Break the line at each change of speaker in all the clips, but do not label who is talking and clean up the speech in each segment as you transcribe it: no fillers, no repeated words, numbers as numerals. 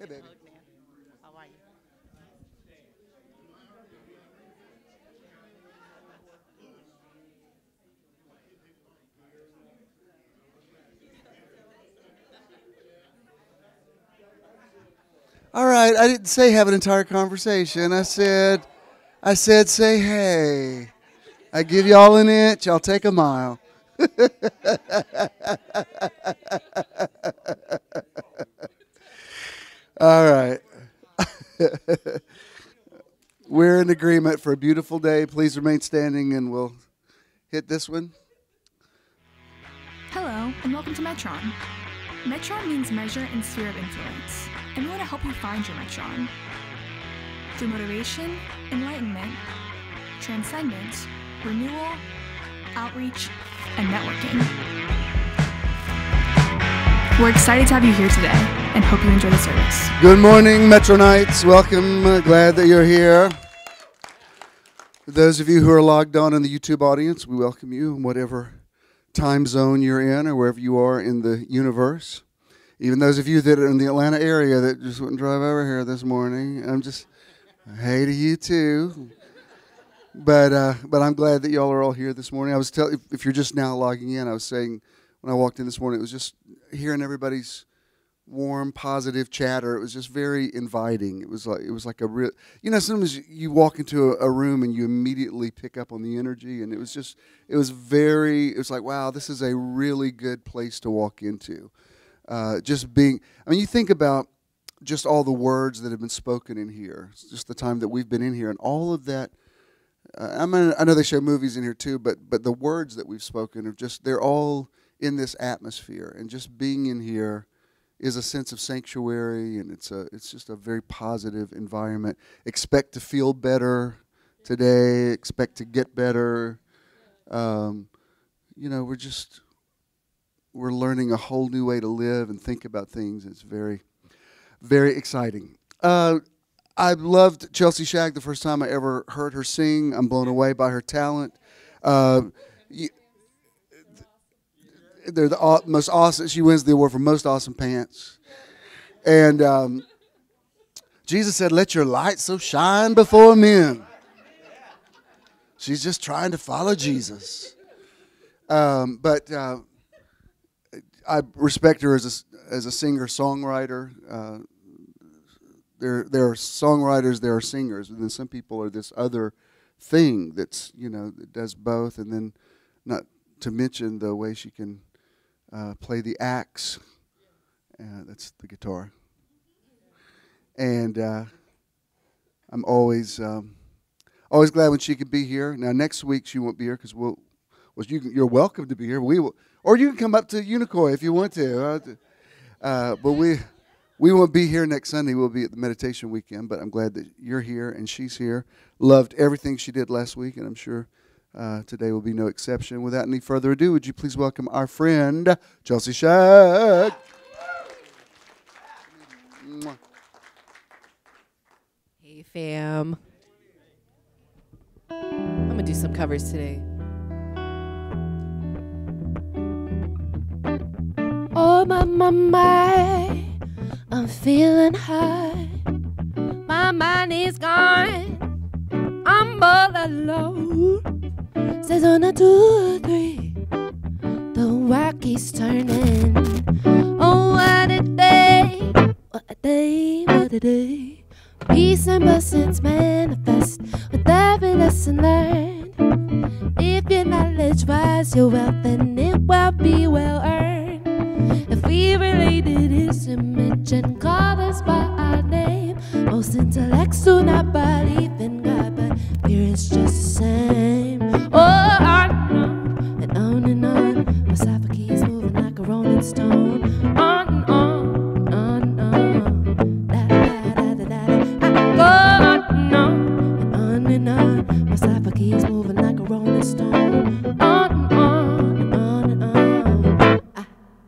Hey, baby.
How are you?
All right, I didn't say have an entire conversation. I said, say hey. I give y'all an inch, I'll take a mile. All right. We're in agreement for a beautiful day. Please remain standing and we'll hit this one.
Hello, and welcome to Metron. Metron means measure and sphere of influence, and we want to help you find your Metron. Through motivation, enlightenment, transcendence, renewal, outreach, and networking. We're excited to have you here today, and hope you enjoy the service.
Good morning, Metronites. Welcome. Glad that you're here. For those of you who are logged on in the YouTube audience, we welcome you in whatever time zone you're in or wherever you are in the universe. Even those of you that are in the Atlanta area that just wouldn't drive over here this morning, hey to you too. But I'm glad that y'all are all here this morning. I was telling, if you're just now logging in, I was saying when I walked in this morning, it was just hearing everybody's warm, positive chatter. It was just very inviting. It was like a real, sometimes you walk into a room and you immediately pick up on the energy, and it was like, wow, this is a really good place to walk into. You think about just all the words that have been spoken in here, just the time that we've been in here, and all of that. I know they show movies in here too, but the words that we've spoken are they're all in this atmosphere, and just being in here is a sense of sanctuary, and it's just a very positive environment. Expect to feel better today. Expect to get better. We're learning a whole new way to live and think about things. It's very, very exciting. I loved Chelsea Shag the first time I ever heard her sing. I'm blown away by her talent. They're the most awesome. She wins the award for most awesome pants. And Jesus said, "Let your light so shine before men." She's just trying to follow Jesus. But I respect her as a singer-songwriter. There are songwriters, there are singers, and then some people are this other thing that does both, and then not to mention the way she can play the axe. That's the guitar. And I'm always glad when she could be here. Now next week she won't be here because you're welcome to be here. Or you can come up to Unicoi if you want to. But we won't be here next Sunday. We'll be at the meditation weekend. But I'm glad that you're here and she's here. Loved everything she did last week, and I'm sure today will be no exception. Without any further ado, would you please welcome our friend, Chelsea Shag.
Hey, fam. I'm going to do some covers today. Oh, my, I'm feeling high. My mind is gone. I'm all alone. Says on a 2, 3, the work is turning. Oh, what a day, what a day, what a day. Peace and blessings manifest with every lesson learned. If your knowledge was your wealth, then it will be well earned. If we related his image and called us by our name, most intellects do not believe in God, but fear is just the same. Oh, on and on. My psyche is moving like a rolling stone. On and on, on and on. I go on and on. My psyche is moving like a rolling stone. On and on and on and on.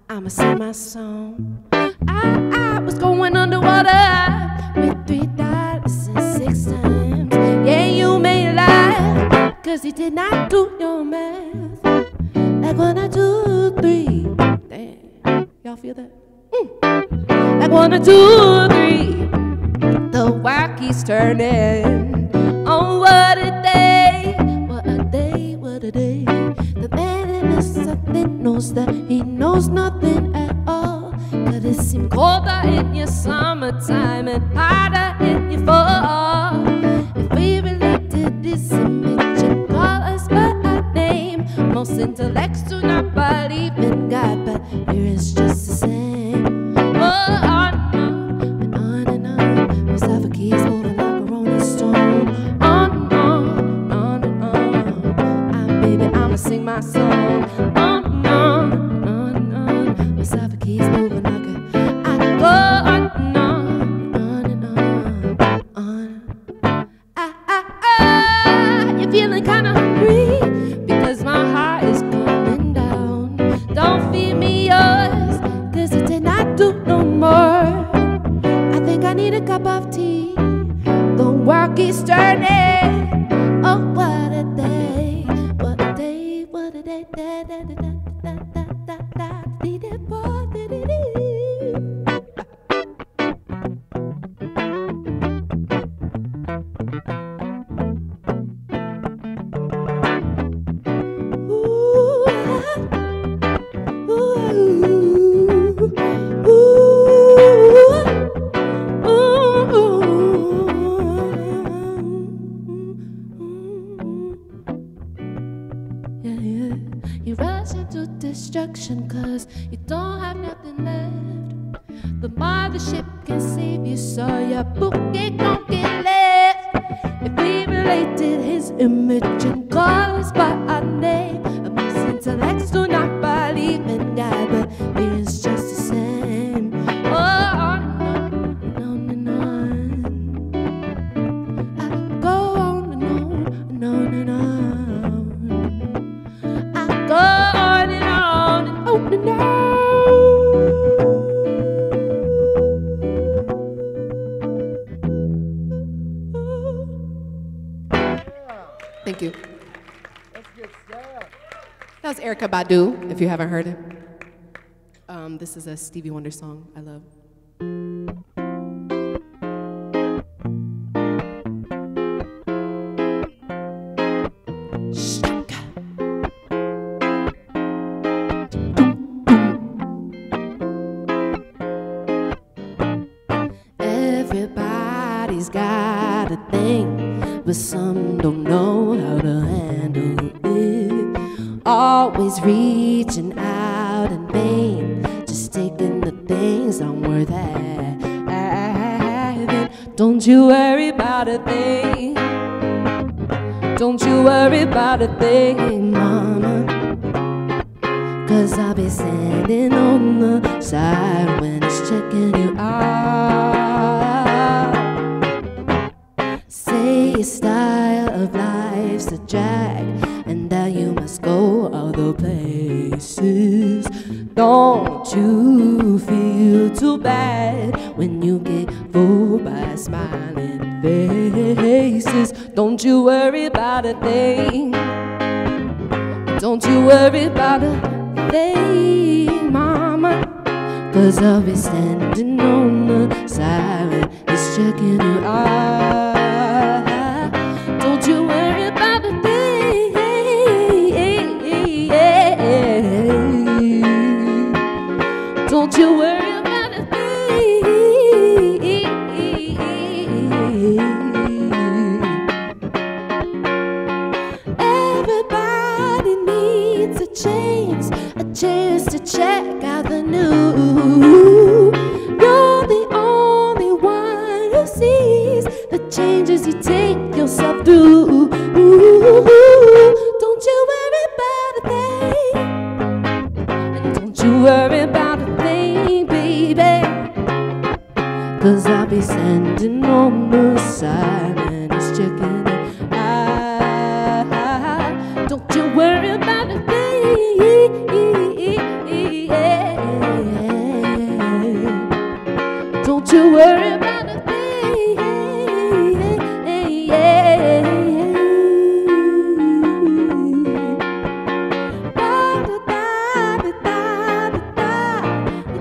I'ma sing my song. I was going underwater with $3.06. Yeah, you may laugh, cause you did not do your math. Like 1, 2, 3. Damn, y'all feel that? Like 1 or 2, 3. The work keeps turning. Oh, what a day, what a day, what a day. The man in the something knows that he knows nothing at all. But it seems colder in your summertime and harder in your fall. If we relate to this image and call us by our name, most intellects do not believe in God, but here it's just the same. Oh, on and on and on. Mustafa keeps moving like a rolling stone. On and on and on. Baby, I'ma sing my song. On and on and on. Mustafa keeps moving like I can go on and on and on. You're feeling kinda hungry because my heart is going down. Don't feed me yours, cause it did not do no more. I think I need a cup of tea. The work is turning. Oh, what a day, what a day, what a day, da da da da da da da da dee da ba dee dee dee. You rush into destruction cause you don't have nothing left. The mothership can save you, so your book ain't gon' get left. If we related his image and call us by our name, most intellects do not believe in God, but it is just the same. Oh, on and on and on. I can go on and on and on and on. I can go on and on and on and on. Thank you.
That's good stuff.
That was Erykah Badu, if you haven't heard it. This is a Stevie Wonder song I love. Shakra. Everybody's got a thing, but some don't know how to handle it. Always reaching out in vain, just taking the things I'm worth having. Don't you worry about a thing. Don't you worry about a thing, mama. Cause I'll be standing on the side when it's checking you out. Say your style of life's a drag, and that you must go other places. Don't you feel too bad when you get fooled by smiling faces. Don't you worry about a thing. Don't you worry about a thing, mama. Cause I'll be standing on the side when it's checking you out. Don't you worry about a thing. Don't you worry about a thing. Everybody needs a chance to check out the new. You're the only one who sees the changes you take yourself through. Don't you worry about a thing. And don't you worry about a thing, baby. Cause I'll be standing on the side and it's checking it out. Don't you worry about a thing. Don't you worry about a thing.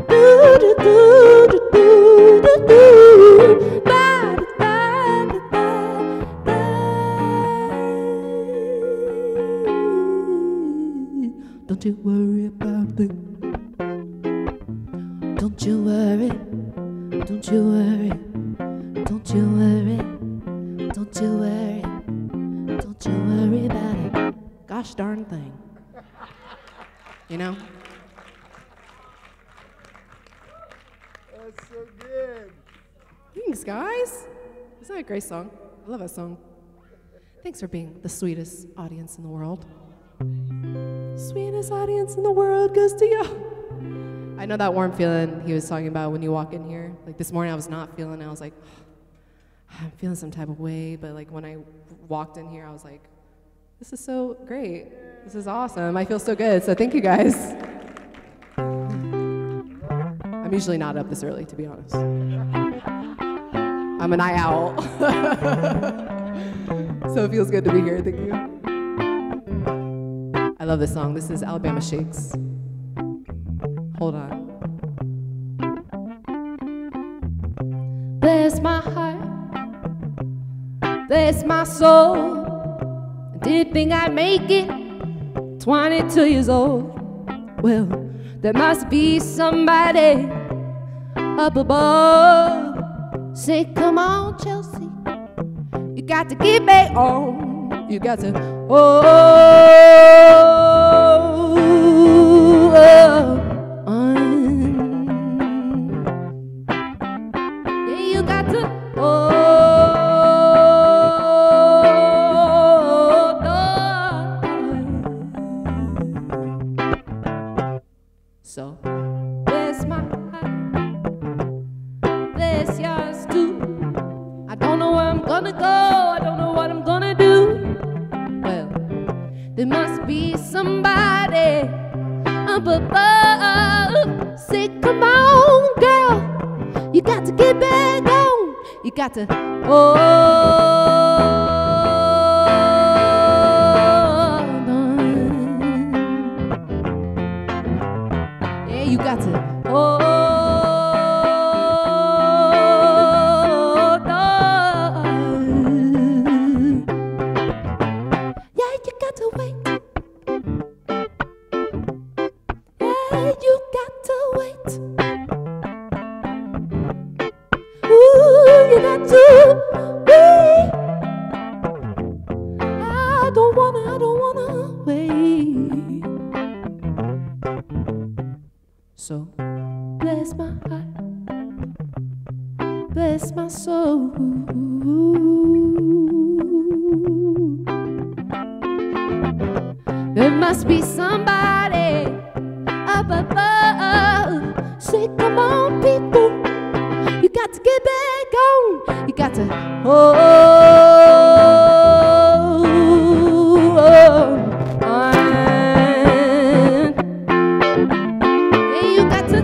Do do do do do. Don't you worry, don't you worry, don't you worry, don't you worry, don't you worry about it. Gosh darn thing. You know?
That's so good.
Thanks, guys. Isn't that a great song? I love that song. Thanks for being the sweetest audience in the world. Sweetest audience in the world goes to you. I know that warm feeling he was talking about when you walk in here. Like this morning I was not feeling it. I was like, I'm feeling some type of way. But like when I walked in here, I was like, this is so great. This is awesome. I feel so good. So thank you guys. I'm usually not up this early, to be honest. I'm a night owl. So it feels good to be here. Thank you. I love this song. This is Alabama Shakes. Hold on. Bless my heart, bless my soul. I did think I'd make it 22 years old. Well, there must be somebody up above. Say, come on, Chelsea, you got to get back on. You got to, yeah, you got to, so bless my heart, bless yours too. I don't know where I'm gonna go, I don't know what I'm gonna do. Well, there must be somebody up above. Say, come on, girl, you got to get back on. You got to, yeah, you got to, yeah, you got to wait. Yeah, you got to wait. Ooh, you got to wait. I don't wanna wait. So bless my heart, bless my soul. There must be somebody up above. Say, come on, people, you got to get back on. You got to, yeah, you got to,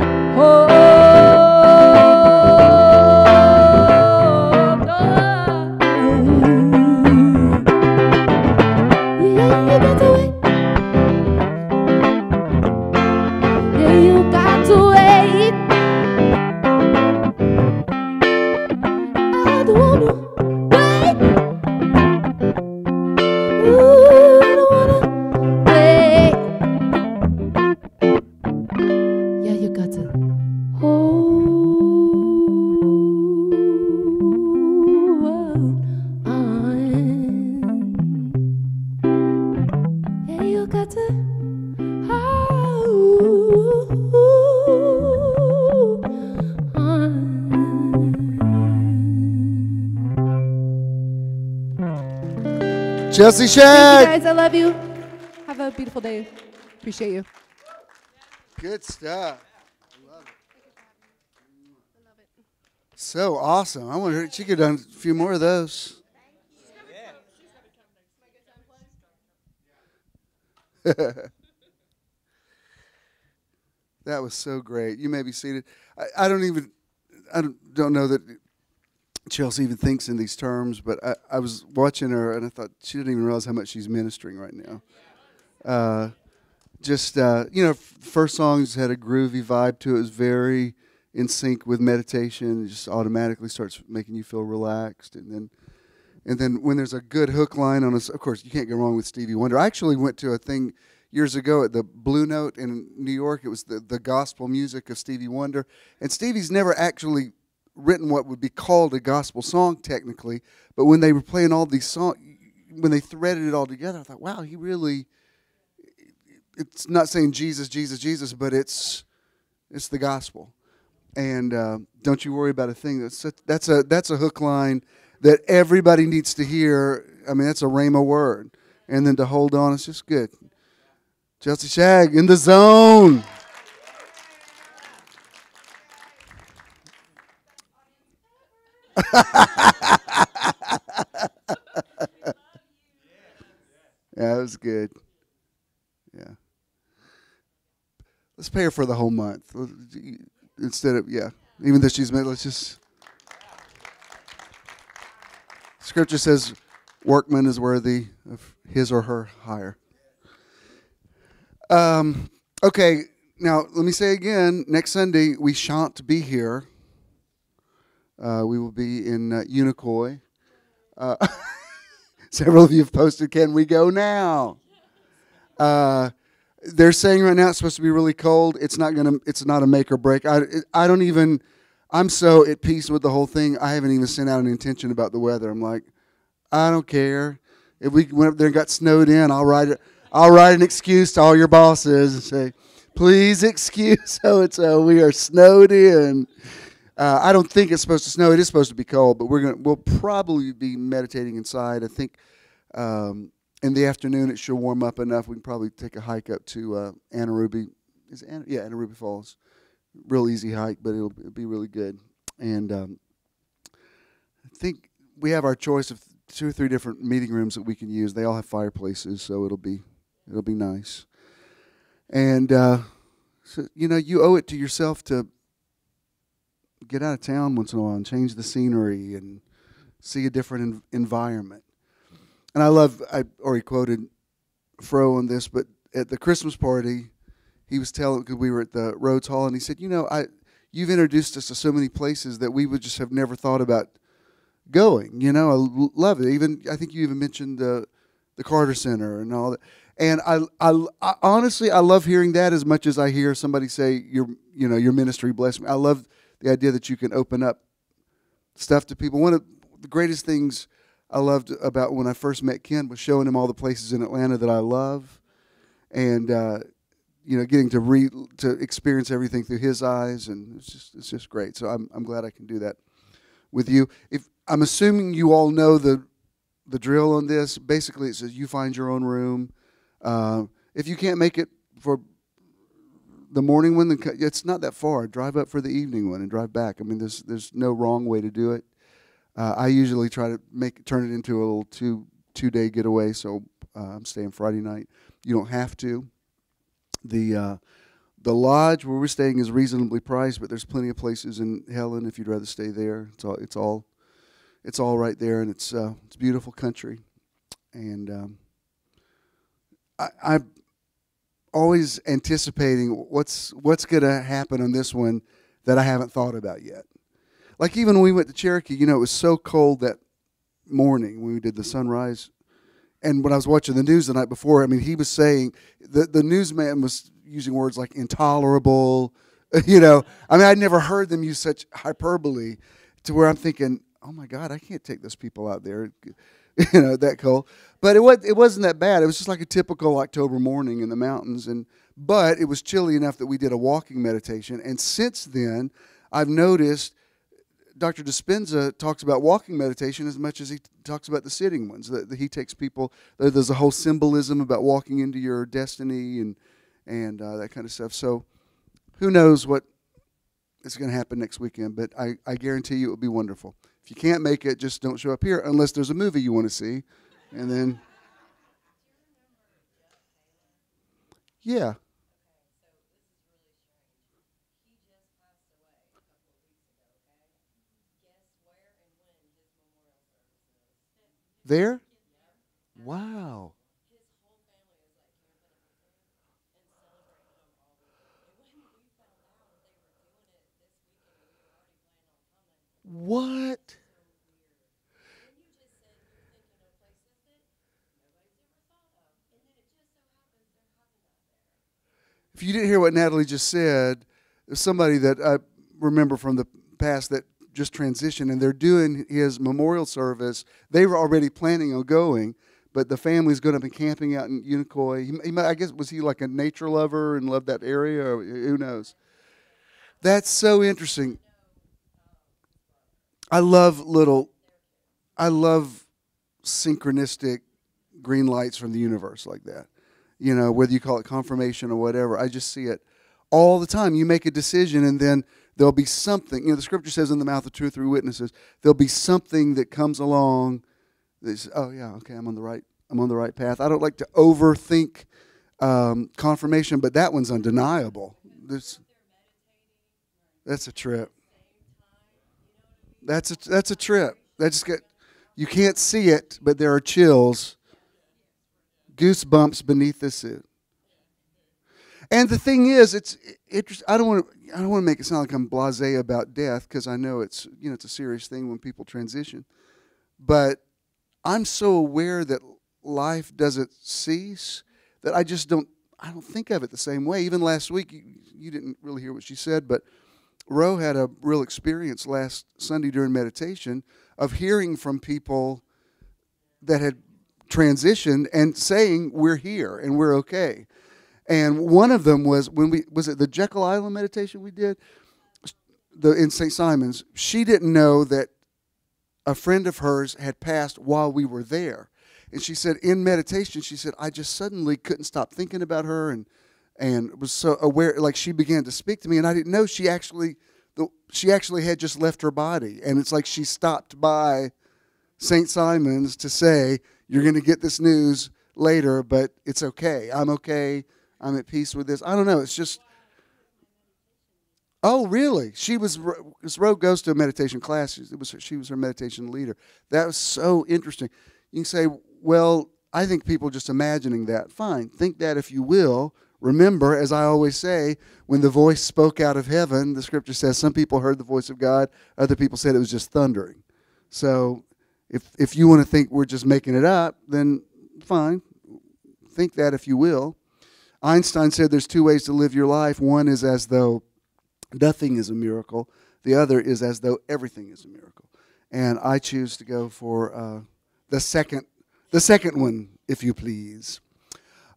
yeah, you got to wait. Yeah, you got to wait. I don't wanna wait. Ooh, I don't wanna wait. Yeah, you got to hold on. Yeah, you got to hold on.
Chelsea
Thank you
Shag.
guys, I love you. Have a beautiful day. Appreciate you.
Good stuff. So awesome. I wonder if she could have done a few more of those. That was so great. You may be seated. I don't know that Chelsea even thinks in these terms, but I was watching her and I thought she didn't even realize how much she's ministering right now. First songs had a groovy vibe to it. It was very in sync with meditation. It just automatically starts making you feel relaxed. And then when there's a good hook line on us, of course, you can't go wrong with Stevie Wonder. I actually went to a thing years ago at the Blue Note in New York. It was the gospel music of Stevie Wonder. And Stevie's never actually written what would be called a gospel song technically, but when they were playing all these songs, when they threaded it all together, I thought, wow, he really, it's not saying Jesus, Jesus, Jesus, but it's the gospel. And don't you worry about a thing. That's a hook line that everybody needs to hear. I mean, that's a rhema word. And then to hold on, it's just good. Chelsea Shag in the zone. Yeah, that was good. Yeah. Let's pay her for the whole month. Instead of, even though she's made, let's just. Scripture says, workman is worthy of his or her hire. Okay, now let me say again, next Sunday we shan't be here. We will be in Unicoi. Several of you have posted, can we go now? They're saying right now it's supposed to be really cold. It's not a make or break. I'm so at peace with the whole thing. I haven't even sent out an intention about the weather. I'm like, I don't care. If we went up there and got snowed in, I'll write an excuse to all your bosses and say, please excuse so-and-so, we are snowed in. I don't think it's supposed to snow. It is supposed to be cold, but we'll probably be meditating inside. I think in the afternoon it should warm up enough. We can probably take a hike up to Anaruby. Anaruby Falls. Real easy hike, but it'll be really good. And I think we have our choice of 2 or 3 different meeting rooms that we can use. They all have fireplaces, so it'll be nice. And so you owe it to yourself to get out of town once in a while and change the scenery and see a different environment. And I already quoted Fro on this, but at the Christmas party, he was telling, because we were at the Rhodes Hall, and he said, you've introduced us to so many places that we would just have never thought about going. I love it. I think you even mentioned the Carter Center and all that. And I honestly, I love hearing that as much as I hear somebody say, your ministry blessed me. I love the idea that you can open up stuff to people. One of the greatest things I loved about when I first met Ken was showing him all the places in Atlanta that I love, and getting to experience everything through his eyes, and it's just great. So I'm glad I can do that with you. If I'm assuming you all know the drill on this. Basically, it says you find your own room. If you can't make it for the morning one, it's not that far. Drive up for the evening one and drive back. I mean, there's no wrong way to do it. I usually try to turn it into a little two-day getaway, so I'm staying Friday night. You don't have to. The lodge where we're staying is reasonably priced, but there's plenty of places in Helen if you'd rather stay there. It's all right there, and it's beautiful country. And I'm always anticipating what's going to happen on this one that I haven't thought about yet. Like even when we went to Cherokee, it was so cold that morning when we did the sunrise. And when I was watching the news the night before, I mean, he was saying, the newsman was using words like intolerable, I mean, I'd never heard them use such hyperbole to where I'm thinking, oh my God, I can't take those people out there, that cold. But it wasn't that bad. It was just like a typical October morning in the mountains. But it was chilly enough that we did a walking meditation. And since then, I've noticed Dr. Dispenza talks about walking meditation as much as he talks about the sitting ones. That he takes people, there's a whole symbolism about walking into your destiny and that kind of stuff. So who knows what is going to happen next weekend, but I guarantee you it will be wonderful. If you can't make it, just don't show up here unless there's a movie you want to see. And then, yeah. There? Wow. What? if you didn't hear what Natalie just said, there's somebody that I remember from the past that just transitioned, and they're doing his memorial service. They were already planning on going, but the family's going to be camping out in Unicoi. He might, I guess, was he like a nature lover and loved that area? Or who knows? That's so interesting. I love synchronistic green lights from the universe like that. You know, whether you call it confirmation or whatever. I just see it all the time. You make a decision, and then there'll be something. You know, the scripture says, in the mouth of two or three witnesses, there'll be something that comes along that says, oh yeah, okay, I'm on the right path. I don't like to overthink confirmation, but that one's undeniable. That's a trip. That's a trip. You can't see it, but there are chills, goosebumps beneath the suit. And the thing is, it's I don't want to make it sound like I'm blasé about death, because I know it's a serious thing when people transition. But I'm so aware that life doesn't cease that I don't think of it the same way. Even last week, you didn't really hear what she said, but Ro had a real experience last Sunday during meditation of hearing from people that had transitioned and saying, we're here and we're okay. And one of them was was it the Jekyll Island meditation we did in St. Simon's? She didn't know that a friend of hers had passed while we were there. And she said in meditation, she said, I just suddenly couldn't stop thinking about her and was so aware, like she began to speak to me, and I didn't know she actually had just left her body. And it's like she stopped by St. Simon's to say, you're going to get this news later, but it's okay. I'm okay. I'm at peace with this. I don't know. It's just, oh, really? Ro goes to a meditation class. She was her meditation leader. That was so interesting. You can say, well, I think people are just imagining that. Fine. Think that if you will. Remember, as I always say, when the voice spoke out of heaven, the scripture says some people heard the voice of God, other people said it was just thundering. So if you want to think we're just making it up, then fine. Think that if you will. Einstein said there's two ways to live your life. One is as though nothing is a miracle. The other is as though everything is a miracle. And I choose to go for the second one, if you please.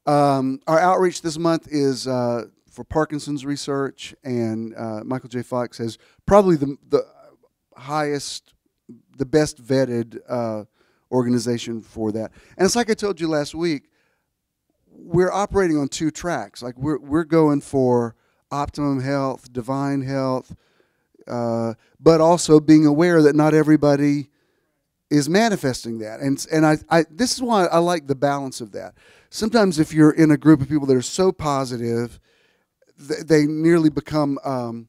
Our outreach this month is for Parkinson's research, and Michael J. Fox has probably the highest, the best vetted organization for that. And it's like I told you last week, we're operating on two tracks. Like we're going for optimum health, divine health, but also being aware that not everybody is manifesting that. And I this is why I like the balance of that. Sometimes if you're in a group of people that are so positive, they nearly become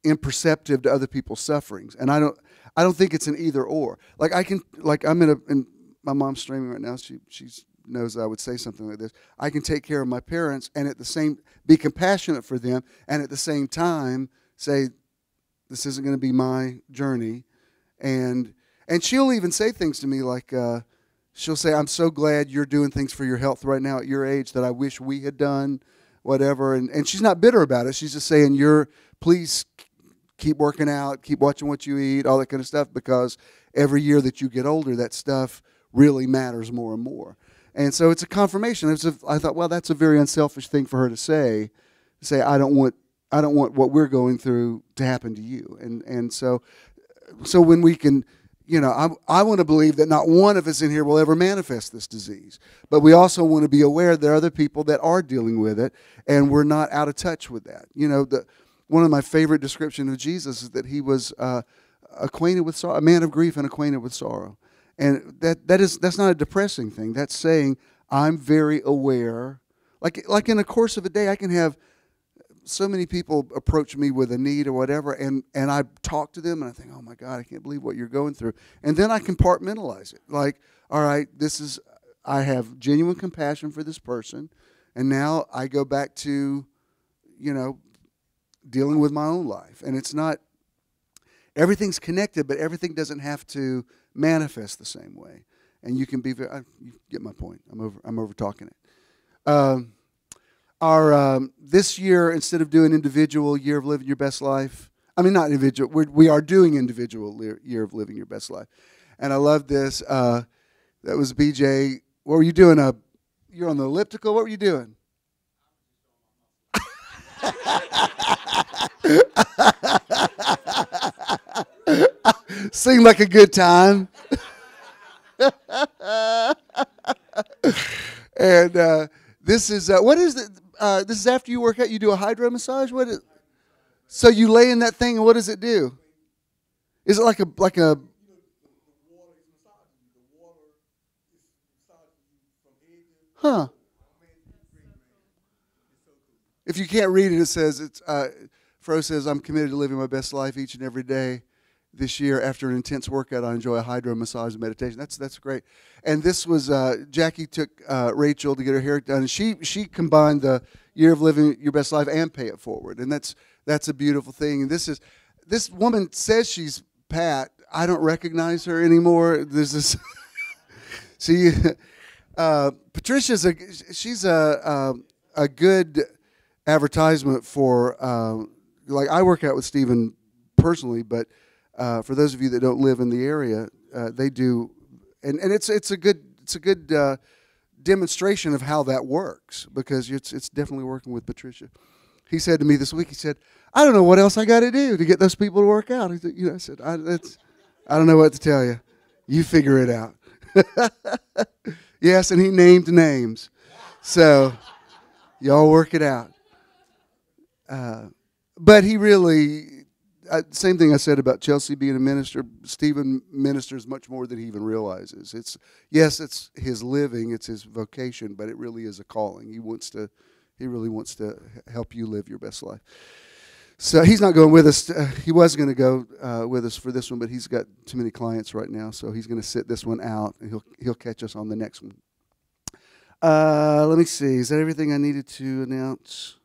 imperceptive to other people's sufferings. And I don't think it's an either or. Like I'm in my mom's streaming right now. She knows I would say something like this. I can take care of my parents and be compassionate for them, and at the same time say, this isn't going to be my journey. And she'll even say things to me like, she'll say, I'm so glad you're doing things for your health right now at your age that I wish we had done, whatever. And she's not bitter about it. She's just saying, please keep working out, keep watching what you eat, all that kind of stuff, because every year that you get older, that stuff really matters more and more. And so it's a confirmation. I thought, well, that's a very unselfish thing for her to say. I don't want what we're going through to happen to you. And so when we can, I want to believe that not one of us in here will ever manifest this disease. But we also want to be aware there are other people that are dealing with it, and we're not out of touch with that. One of my favorite descriptions of Jesus is that he was acquainted with sorrow, a man of grief and acquainted with sorrow. And that's not a depressing thing. That's saying I'm very aware. Like in the course of a day, I can have so many people approach me with a need or whatever, and I talk to them, and I think, oh my God, I can't believe what you're going through. And then I compartmentalize it. Like, all right, I have genuine compassion for this person, and now I go back to, dealing with my own life. And it's not, everything's connected, but everything doesn't have to manifest the same way. And you can be you get my point. I'm over talking it. our this year, instead of doing individual year of living your best life, I mean, not individual, we are doing individual year of living your best life. And I love this. That was BJ. What were you doing? You're on the elliptical. What were you doing? Seemed like a good time. And this is what is it? This is after you work out. You do a hydro massage. What is? So you lay in that thing, and what does it do? Is it like a? Huh. If you can't read it, it says it's. Fro says, "I'm committed to living my best life each and every day. This year, after an intense workout, I enjoy a hydro massage and meditation." That's great. And this was Jackie took Rachel to get her hair done, and she combined the year of living your best life and pay it forward, and that's a beautiful thing. And this woman says she's Pat. I don't recognize her anymore. There's this. Patricia's she's a good advertisement for like I work out with Stephen personally, but for those of you that don't live in the area, they do, and it's a good demonstration of how that works, because it's definitely working with Patricia. He said to me this week, he said, "I don't know what else I got to do to get those people to work out." He said, I said, I don't know what to tell you. You figure it out. Yes, and he named names. So y'all work it out. But he really, same thing I said about Chelsea being a minister. Stephen ministers much more than he even realizes. It's his living, it's his vocation, but it really is a calling. He really wants to help you live your best life. So he's not going with us. He was going to go with us for this one, but he's got too many clients right now, so he's going to sit this one out, and he'll catch us on the next one. Let me see. Is that everything I needed to announce?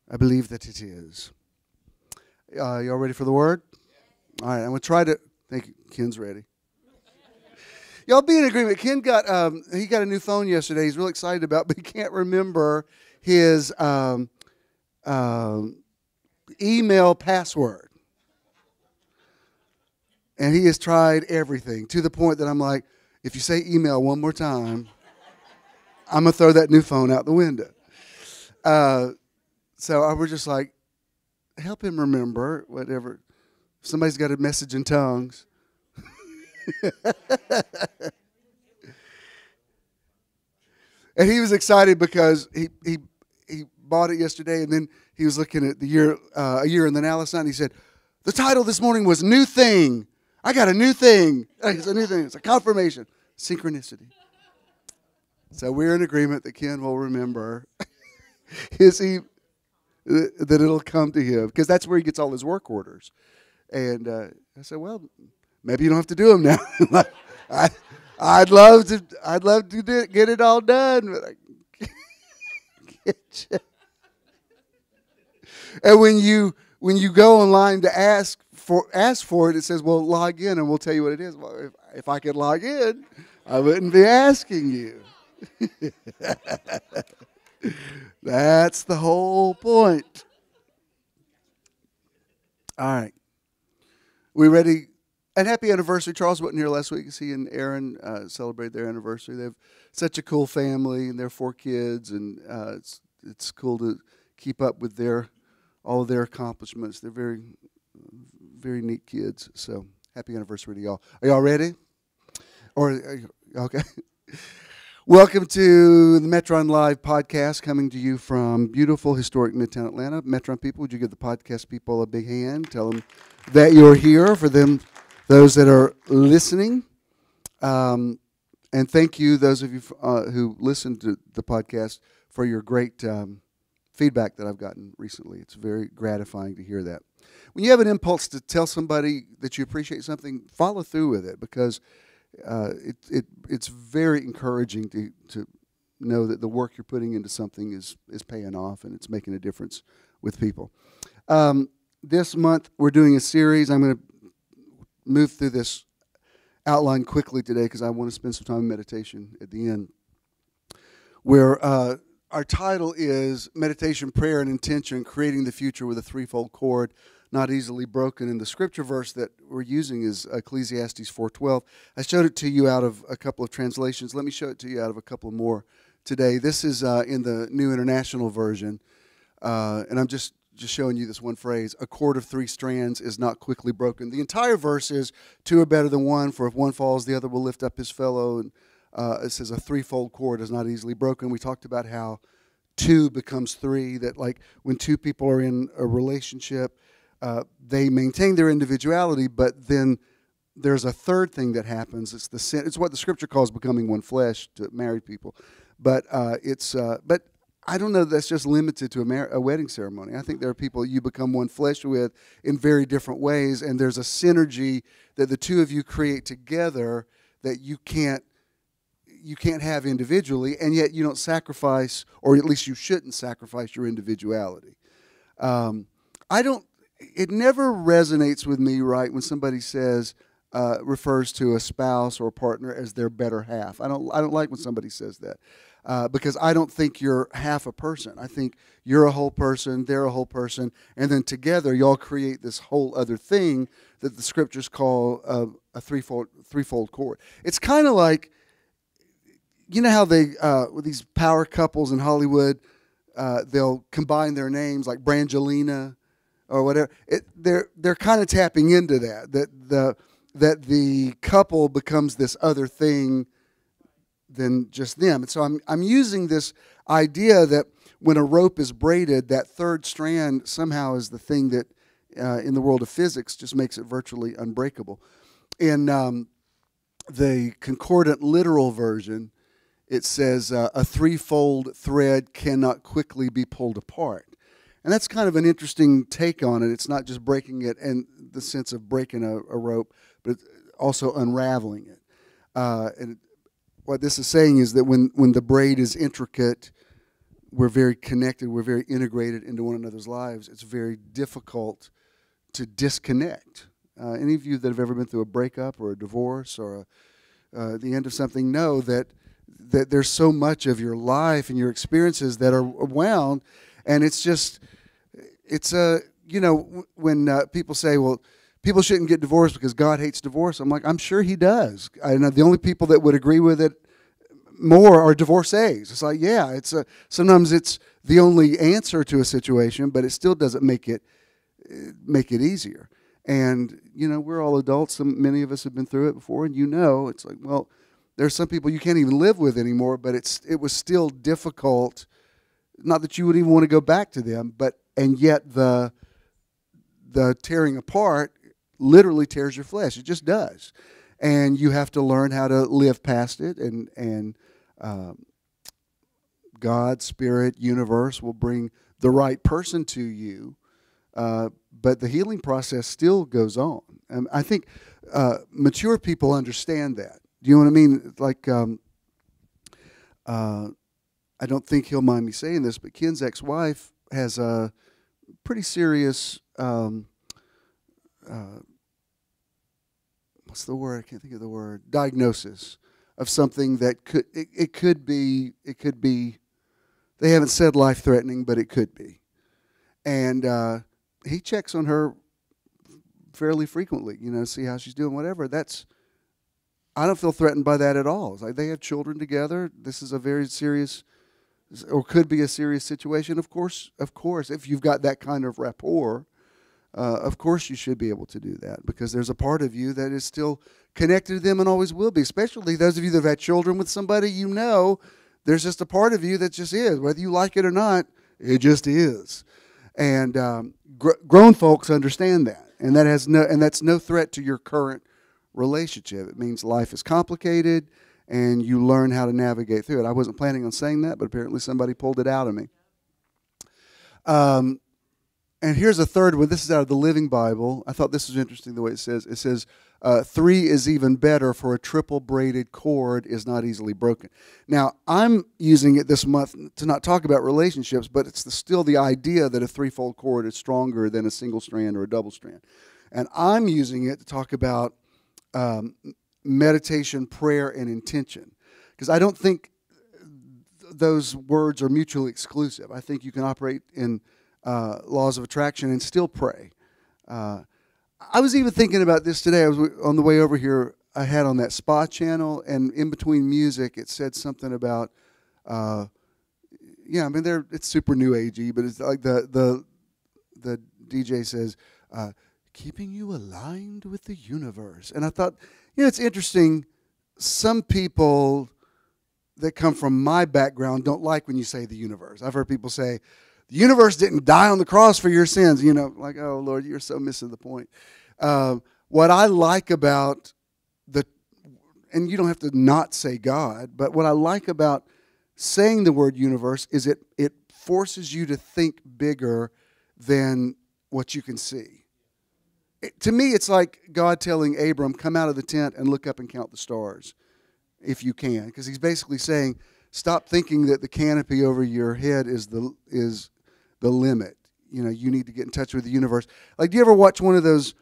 I believe that it is. Y'all ready for the word? All right, I'm going to try to. Thank you. Ken's ready. Y'all be in agreement. Ken got a new phone yesterday. He's really excited about, but he can't remember his email password. And he has tried everything to the point that I'm like, if you say email one more time, I'm going to throw that new phone out the window. So we're just like, help him remember, whatever. If somebody's got a message in tongues. And he was excited because he bought it yesterday, and then he was looking at the year, a year in the now last night, and he said, the title this morning was New Thing. I got a new thing. It's a new thing. It's a confirmation. Synchronicity. So we're in agreement that Ken will remember that it'll come to him, because that's where he gets all his work orders. And I said, well, maybe you don't have to do them now. I'd love to get it all done, but I can't. And when you go online to ask for it, it says, well, log in and we'll tell you what it is. Well, if I could log in, I wouldn't be asking you. That's the whole point. All right. We ready? And happy anniversary. Charles wasn't here last week. He and Aaron celebrated their anniversary. They have such a cool family, and their 4 kids, and it's cool to keep up with all of their accomplishments. They're very, very neat kids. So happy anniversary to y'all. Are y'all ready? Okay. Welcome to the Metron Live podcast, coming to you from beautiful, historic Midtown Atlanta. Metron people, would you give the podcast people a big hand? Tell them that you're here. For those that are listening. And thank you, those of you who listened to the podcast, for your great feedback that I've gotten recently. It's very gratifying to hear that. When you have an impulse to tell somebody that you appreciate something, follow through with it, because it's very encouraging to know that the work you're putting into something is paying off, and it's making a difference with people. This month we're doing a series. I'm going to move through this outline quickly today because I want to spend some time in meditation at the end, where our title is Meditation, Prayer, and Intention, Creating the Future with a Threefold Cord, Not Easily Broken. And the scripture verse that we're using is Ecclesiastes 4:12. I showed it to you out of a couple of translations. Let me show it to you out of a couple more today. This is in the New International Version, and I'm just showing you this one phrase: a cord of 3 strands is not quickly broken. The entire verse is 2 are better than 1, for if one falls, the other will lift up his fellow. And it says a threefold cord is not easily broken. We talked about how 2 becomes 3, that like when 2 people are in a relationship, they maintain their individuality, but then there's a third thing that happens. It's what the scripture calls becoming one flesh to married people. But but I don't know that that's just limited to a wedding ceremony. I think there are people you become one flesh with in very different ways, and there's a synergy that the 2 of you create together that you can't have individually, and yet you don't sacrifice, or at least you shouldn't sacrifice your individuality. It never resonates with me, right, when somebody refers to a spouse or a partner as their better half. I don't like when somebody says that. Because I don't think you're half a person. I think you're a whole person, they're a whole person, and then together y'all create this whole other thing that the scriptures call a threefold cord. It's kind of like, you know how they, with these power couples in Hollywood, they'll combine their names, like Brangelina or whatever. They're kind of tapping into that the couple becomes this other thing than just them. And so I'm using this idea that when a rope is braided, that third strand somehow is the thing that in the world of physics just makes it virtually unbreakable. In the concordant literal version, it says a threefold thread cannot quickly be pulled apart. And that's kind of an interesting take on it. It's not just breaking it in the sense of breaking a rope, but also unraveling it. And what this is saying is that when the braid is intricate, we're very connected, we're very integrated into one another's lives. It's very difficult to disconnect. Any of you that have ever been through a breakup or a divorce or the end of something know that there's so much of your life and your experiences that are wound, and when people say, well, people shouldn't get divorced because God hates divorce. I'm like, I'm sure he does. I know the only people that would agree with it more are divorcees. It's like, yeah, sometimes it's the only answer to a situation, but it still doesn't make it easier. And, we're all adults. Many of us have been through it before, and it's like, well, there's some people you can't even live with anymore, but it was still difficult. Not that you would even want to go back to them, and yet the tearing apart literally tears your flesh. It just does. And you have to learn how to live past it, and God, Spirit, universe will bring the right person to you, but the healing process still goes on. And I think mature people understand that. Do you know what I mean? Like, I don't think he'll mind me saying this, but Ken's ex-wife has a pretty serious what's the word? I can't think of the word. Diagnosis of something that could be. They haven't said life-threatening, but it could be. And he checks on her fairly frequently. See how she's doing, whatever. I don't feel threatened by that at all. It's like they have children together. This is a very serious, or could be a serious situation. Of course, if you've got that kind of rapport. Of course you should be able to do that, because there's a part of you that is still connected to them and always will be, especially those of you that have had children with somebody. There's just a part of you that just is. Whether you like it or not, it just is. And grown folks understand that, and that's no threat to your current relationship. It means life is complicated, and you learn how to navigate through it. I wasn't planning on saying that, but apparently somebody pulled it out of me. And here's a third one. This is out of the Living Bible. I thought this was interesting the way it says. It says, 3 is even better, for a triple-braided cord is not easily broken. Now, I'm using it this month to not talk about relationships, but it's still the idea that a threefold cord is stronger than a single strand or a double strand. And I'm using it to talk about meditation, prayer, and intention. Because I don't think those words are mutually exclusive. I think you can operate in laws of attraction and still pray. I was even thinking about this today. I was on the way over here. I had on that spa channel, and in between music, it said something about, it's super new agey, but it's like the DJ says, keeping you aligned with the universe. And I thought, it's interesting. Some people that come from my background don't like when you say the universe. I've heard people say, the universe didn't die on the cross for your sins. Like, oh, Lord, you're so missing the point. What I like about and you don't have to not say God, but what I like about saying the word universe is it forces you to think bigger than what you can see. To me, it's like God telling Abram, come out of the tent and look up and count the stars, if you can. Because he's basically saying, stop thinking that the canopy over your head is the limit. You need to get in touch with the universe. Like, do you ever watch one of those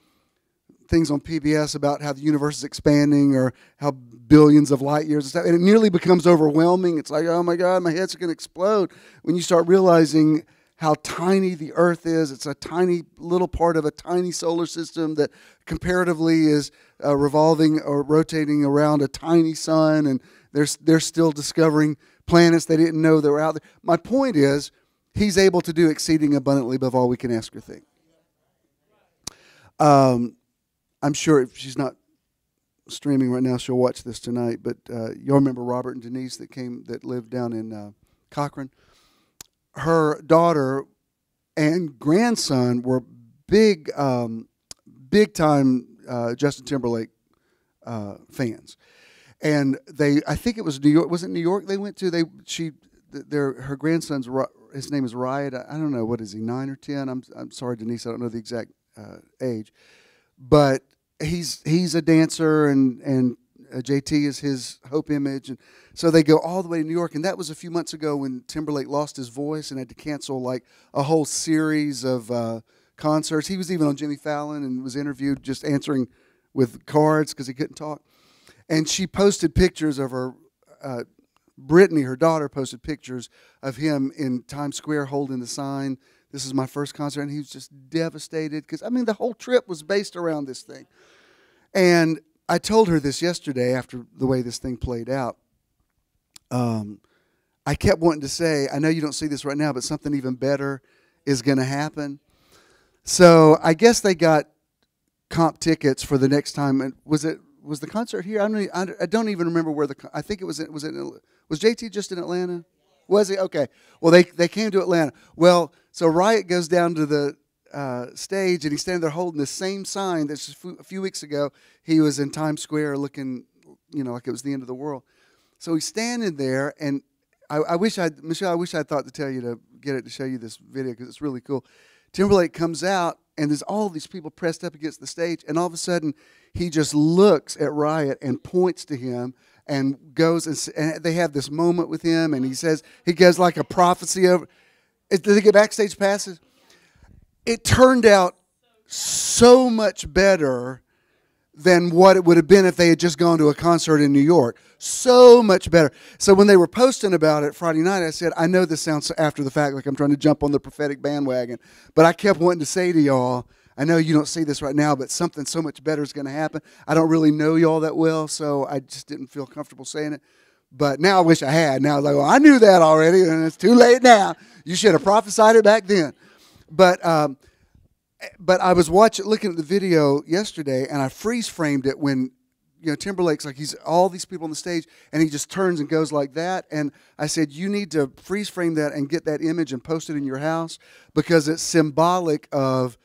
things on PBS about how the universe is expanding or how billions of light years and stuff, and it nearly becomes overwhelming? It's like, oh my God, my head's going to explode when you start realizing how tiny the Earth is. It's a tiny little part of a tiny solar system that comparatively is revolving or rotating around a tiny sun, and they're still discovering planets they didn't know that were out there. My point is, he's able to do exceeding abundantly above all we can ask or think. I'm sure if she's not streaming right now, she'll watch this tonight. But you'll remember Robert and Denise that lived down in Cochrane. Her daughter and grandson were big time Justin Timberlake fans, and I think it was New York. Was it New York they went to? Her grandson's, his name is Riot. I don't know, what is he, 9 or 10? I'm sorry, Denise, I don't know the exact age, but he's a dancer, and JT is his hope image, and so they go all the way to New York. And that was a few months ago when Timberlake lost his voice and had to cancel like a whole series of concerts. He was even on Jimmy Fallon and was interviewed just answering with cards because he couldn't talk. And she posted pictures of her. Brittany, her daughter, posted pictures of him in Times Square holding the sign, "This is my first concert," and he was just devastated because, the whole trip was based around this thing. And I told her this yesterday after the way this thing played out. I kept wanting to say, I know you don't see this right now, but something even better is going to happen. So I guess they got comp tickets for the next time. And was the concert here? I don't even remember where I think it was. Was JT just in Atlanta? Was he? Okay. Well, they came to Atlanta. Well, so Riot goes down to the stage, and he's standing there holding the same sign that's just a few weeks ago he was in Times Square looking, like it was the end of the world. So he's standing there, and Michelle, I wish I'd thought to tell you to get it to show you this video because it's really cool. Timberlake comes out, and there's all these people pressed up against the stage, and all of a sudden he just looks at Riot and points to him and goes, and they have this moment with him, and he gives like a prophecy over. Did they get backstage passes? It turned out so much better than what it would have been if they had just gone to a concert in New York. So much better. So when they were posting about it Friday night, I said, I know this sounds after the fact like I'm trying to jump on the prophetic bandwagon, but I kept wanting to say to y'all, I know you don't see this right now, but something so much better is going to happen. I don't really know y'all that well, so I just didn't feel comfortable saying it. But now I wish I had. Now I was like, well, I knew that already, and it's too late now. You should have prophesied it back then. But I was looking at the video yesterday, and I freeze framed it when Timberlake's like, he's all these people on the stage, and he just turns and goes like that. And I said, you need to freeze frame that and get that image and post it in your house because it's symbolic of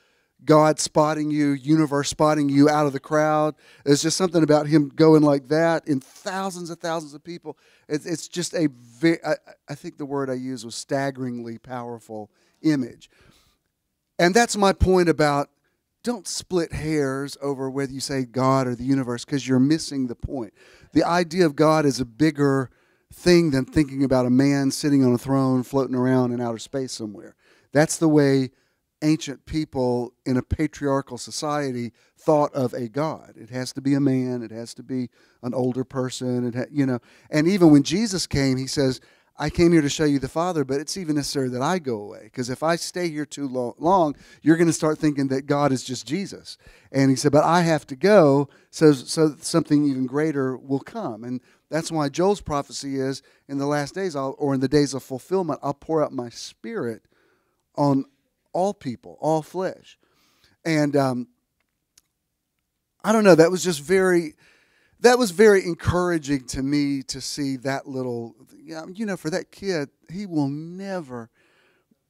God spotting you, universe spotting you out of the crowd. There's just something about him going like that in thousands of people. It's just I think the word I used was staggeringly powerful image. And that's my point about don't split hairs over whether you say God or the universe because you're missing the point. The idea of God is a bigger thing than thinking about a man sitting on a throne floating around in outer space somewhere. That's the way ancient people in a patriarchal society thought of a God. It has to be a man. It has to be an older person. And even when Jesus came, he says, I came here to show you the Father, but it's even necessary that I go away. Because if I stay here too long, you're going to start thinking that God is just Jesus. And he said, but I have to go so something even greater will come. And that's why Joel's prophecy is, in the last days, or in the days of fulfillment, I'll pour out my Spirit on all people, all flesh. And I don't know, that was very encouraging to me to see that little, for that kid, he will never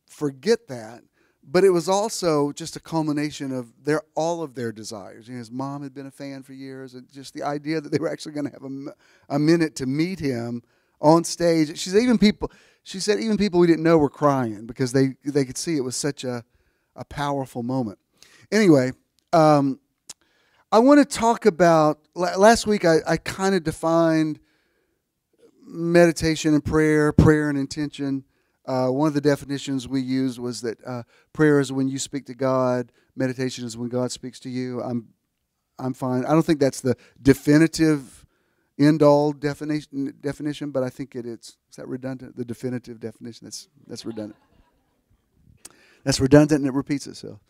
forget that. But it was also just a culmination of all of their desires. His mom had been a fan for years, and just the idea that they were actually going to have a minute to meet him on stage. She said even people we didn't know were crying because they could see it was such a powerful moment. Anyway, I want to talk about, last week I kind of defined meditation and prayer and intention. One of the definitions we used was that prayer is when you speak to God, meditation is when God speaks to you. I'm fine. I don't think that's the definitive end-all definition, but I think is that redundant? The definitive definition, that's redundant. That's redundant and it repeats itself.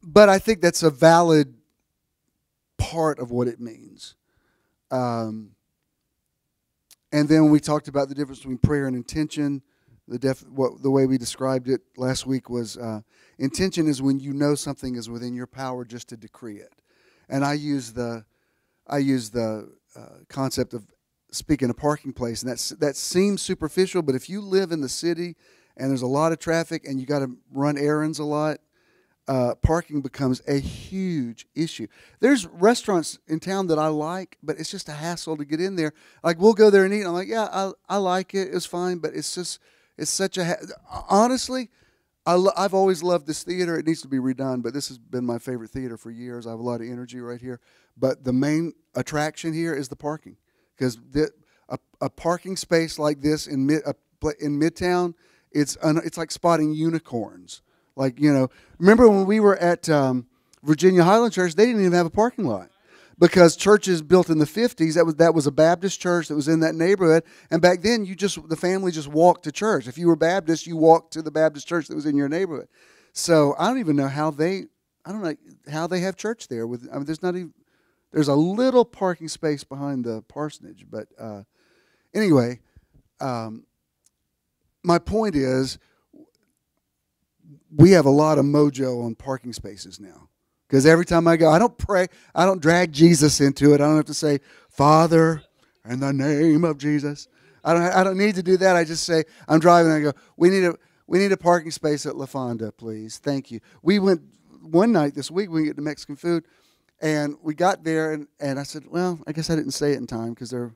But I think that's a valid part of what it means. And then when we talked about the difference between prayer and intention, the way we described it last week was intention is when you know something is within your power just to decree it. And I use the concept of speaking a parking place, and that seems superficial, but if you live in the city and there's a lot of traffic and you got to run errands a lot, parking becomes a huge issue. There's restaurants in town that I like, but it's just a hassle to get in there. Like, we'll go there and eat, and I'm like, yeah, I like it. It's fine, but it's such a honestly, I've always loved this theater. It needs to be redone, but this has been my favorite theater for years. I have a lot of energy right here. But the main attraction here is the parking, because a parking space like this in Midtown, it's like spotting unicorns. Like, remember when we were at Virginia Highland Church, they didn't even have a parking lot because churches built in the 50s, that was a Baptist church that was in that neighborhood. And back then, the family just walked to church. If you were Baptist, you walked to the Baptist church that was in your neighborhood. So I don't even know how they have church there. There's a little parking space behind the parsonage. But anyway, my point is, we have a lot of mojo on parking spaces now. Because every time I go, I don't pray, I don't drag Jesus into it. I don't have to say, Father, in the name of Jesus. I don't need to do that. I just say, I'm driving and I go, we need a parking space at La Fonda, please. Thank you. We went one night this week, we get to Mexican food, and we got there, and I said, well, I guess I didn't say it in time because there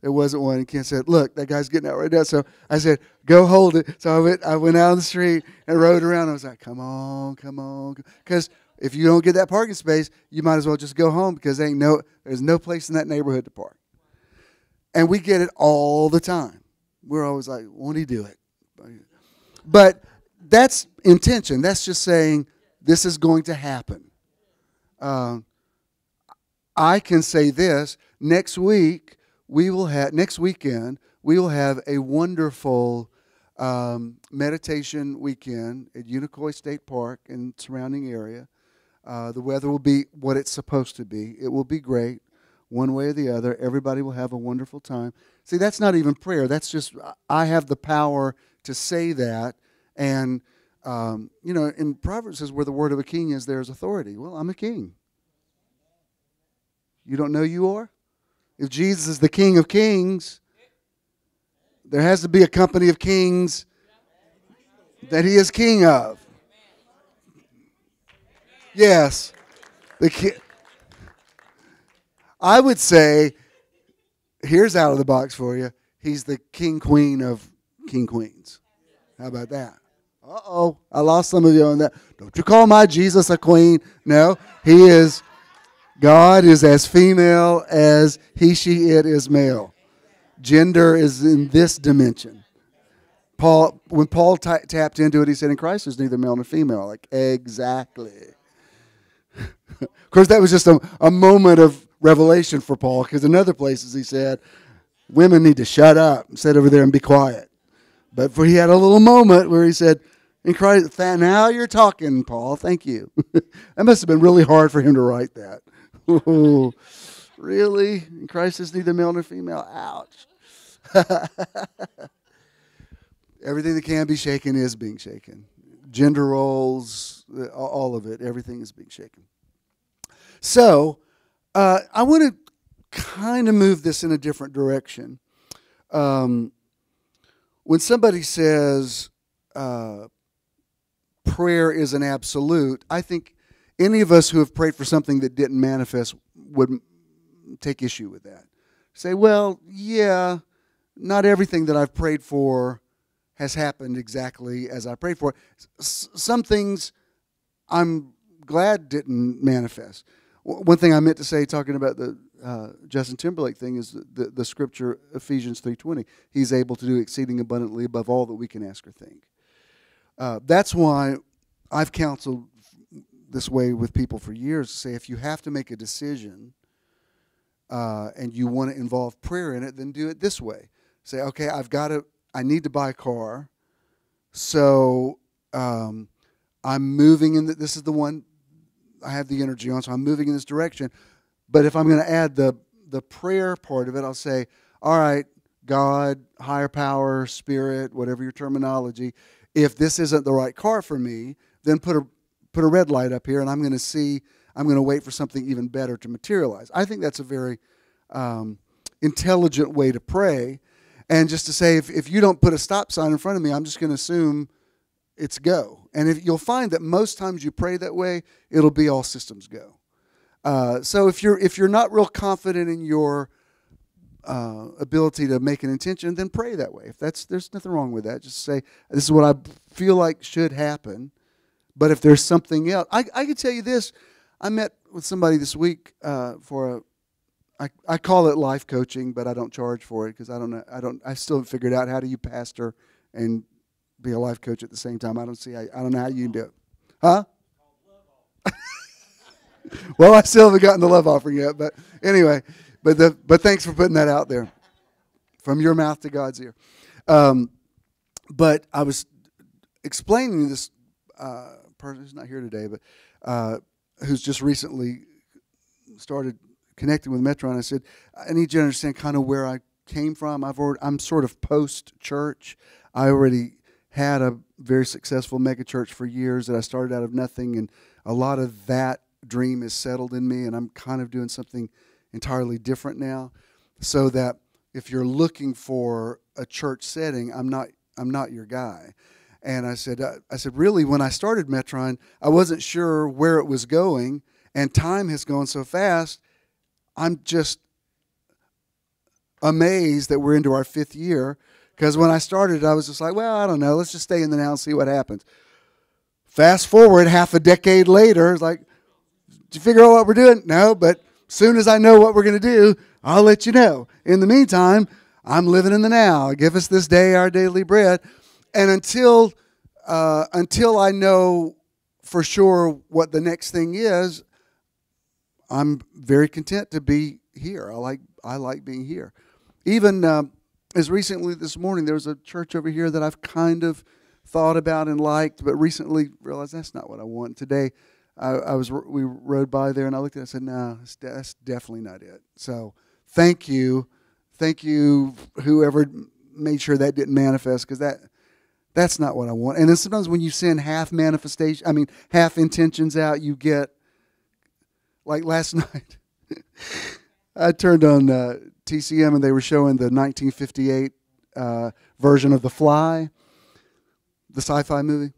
wasn't one. And Ken said, look, that guy's getting out right now. So I said, go hold it. So I went out on the street and rode around. I was like, come on. Because if you don't get that parking space, you might as well just go home because there's no place in that neighborhood to park. And we get it all the time. We're always like, won't he do it? But that's intention. That's just saying this is going to happen. I can say this. Next weekend, we will have a wonderful meditation weekend at Unicoi State Park and surrounding area. The weather will be what it's supposed to be. It will be great, one way or the other. Everybody will have a wonderful time. See, that's not even prayer. That's just, I have the power to say that. And, in Proverbs it says where the word of a king is, there's authority. Well, I'm a king. You don't know you are? If Jesus is the King of Kings, there has to be a company of kings that he is king of. Yes. I would say, here's out of the box for you. He's the king queen of king queens. How about that? Uh-oh. I lost some of you on that. Don't you call my Jesus a queen. No, he is. God is as female as he, she, it is male. Gender is in this dimension. When Paul tapped into it, he said, in Christ there's neither male nor female. Like, exactly. Of course, that was just a moment of revelation for Paul, because in other places he said, women need to shut up and sit over there and be quiet. But he had a little moment where he said, in Christ, now you're talking, Paul. Thank you. That must have been really hard for him to write that. Oh, really? In Christ is neither male nor female. Ouch. Everything that can be shaken is being shaken. Gender roles, all of it, everything is being shaken. So, I want to kind of move this in a different direction. When somebody says prayer is an absolute, I think any of us who have prayed for something that didn't manifest would take issue with that. Say, well, yeah, not everything that I've prayed for has happened exactly as I prayed for. Some things I'm glad didn't manifest. One thing I meant to say, talking about the Justin Timberlake thing, is the scripture Ephesians 3:20. He's able to do exceeding abundantly above all that we can ask or think. That's why I've counseled this way with people for years. To say, if you have to make a decision and you want to involve prayer in it, then do it this way. Say, okay, I need to buy a car, so I'm moving in. This is the one I have the energy on, so I'm moving in this direction. But if I'm going to add the prayer part of it, I'll say, all right, God, higher power, spirit, whatever your terminology, if this isn't the right car for me, then put a red light up here, and I'm going to wait for something even better to materialize. I think that's a very intelligent way to pray. And just to say, if you don't put a stop sign in front of me, I'm just going to assume it's go. And if you'll find that most times you pray that way, it'll be all systems go. So if you're not real confident in your ability to make an intention, then pray that way. There's nothing wrong with that. Just say, this is what I feel like should happen. But if there's something else, I can tell you this. I met with somebody this week I call it life coaching, but I don't charge for it because I still haven't figured out how do you pastor and be a life coach at the same time. I don't know how you can do it. Huh? Well, I still haven't gotten the love offering yet, but anyway, but thanks for putting that out there. From your mouth to God's ear. But I was explaining to this person who's not here today, but who's just recently started connecting with Metron. I said, I need you to understand kind of where I came from. I'm sort of post-church. I already had a very successful megachurch for years that I started out of nothing, and a lot of that dream is settled in me, and I'm kind of doing something entirely different now. So that if you're looking for a church setting, I'm not your guy. And I said, really, when I started Metron, I wasn't sure where it was going, and time has gone so fast. I'm just amazed that we're into our 5th year, because when I started, I was just like, well, I don't know. Let's just stay in the now and see what happens. Fast forward half a decade later, it's like, did you figure out what we're doing? No, but as soon as I know what we're going to do, I'll let you know. In the meantime, I'm living in the now. Give us this day our daily bread. And until I know for sure what the next thing is, I'm very content to be here. I like being here. Even as recently this morning, there was a church over here that I've kind of thought about and liked, but recently realized that's not what I want. Today, we rode by there, and I looked at it and said, no, that's definitely not it. So thank you, whoever made sure that didn't manifest, because that's not what I want. And then sometimes when you send half intentions out, you get, like last night, I turned on TCM, and they were showing the 1958 version of The Fly, the sci-fi movie.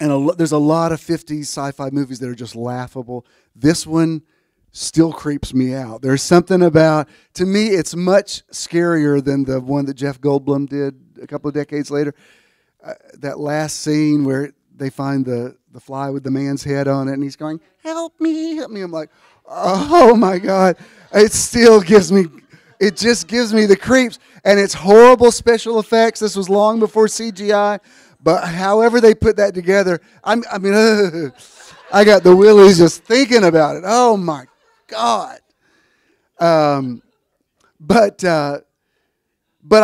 And there's a lot of 50s sci-fi movies that are just laughable. This one still creeps me out. There's something about, to me, it's much scarier than the one that Jeff Goldblum did a couple of decades later. That last scene where they find the fly with the man's head on it, and he's going, help me, help me. I'm like, oh my God. It still gives me the creeps. And it's horrible special effects. This was long before CGI. But however they put that together, I got the willies just thinking about it. Oh my God. Um, but I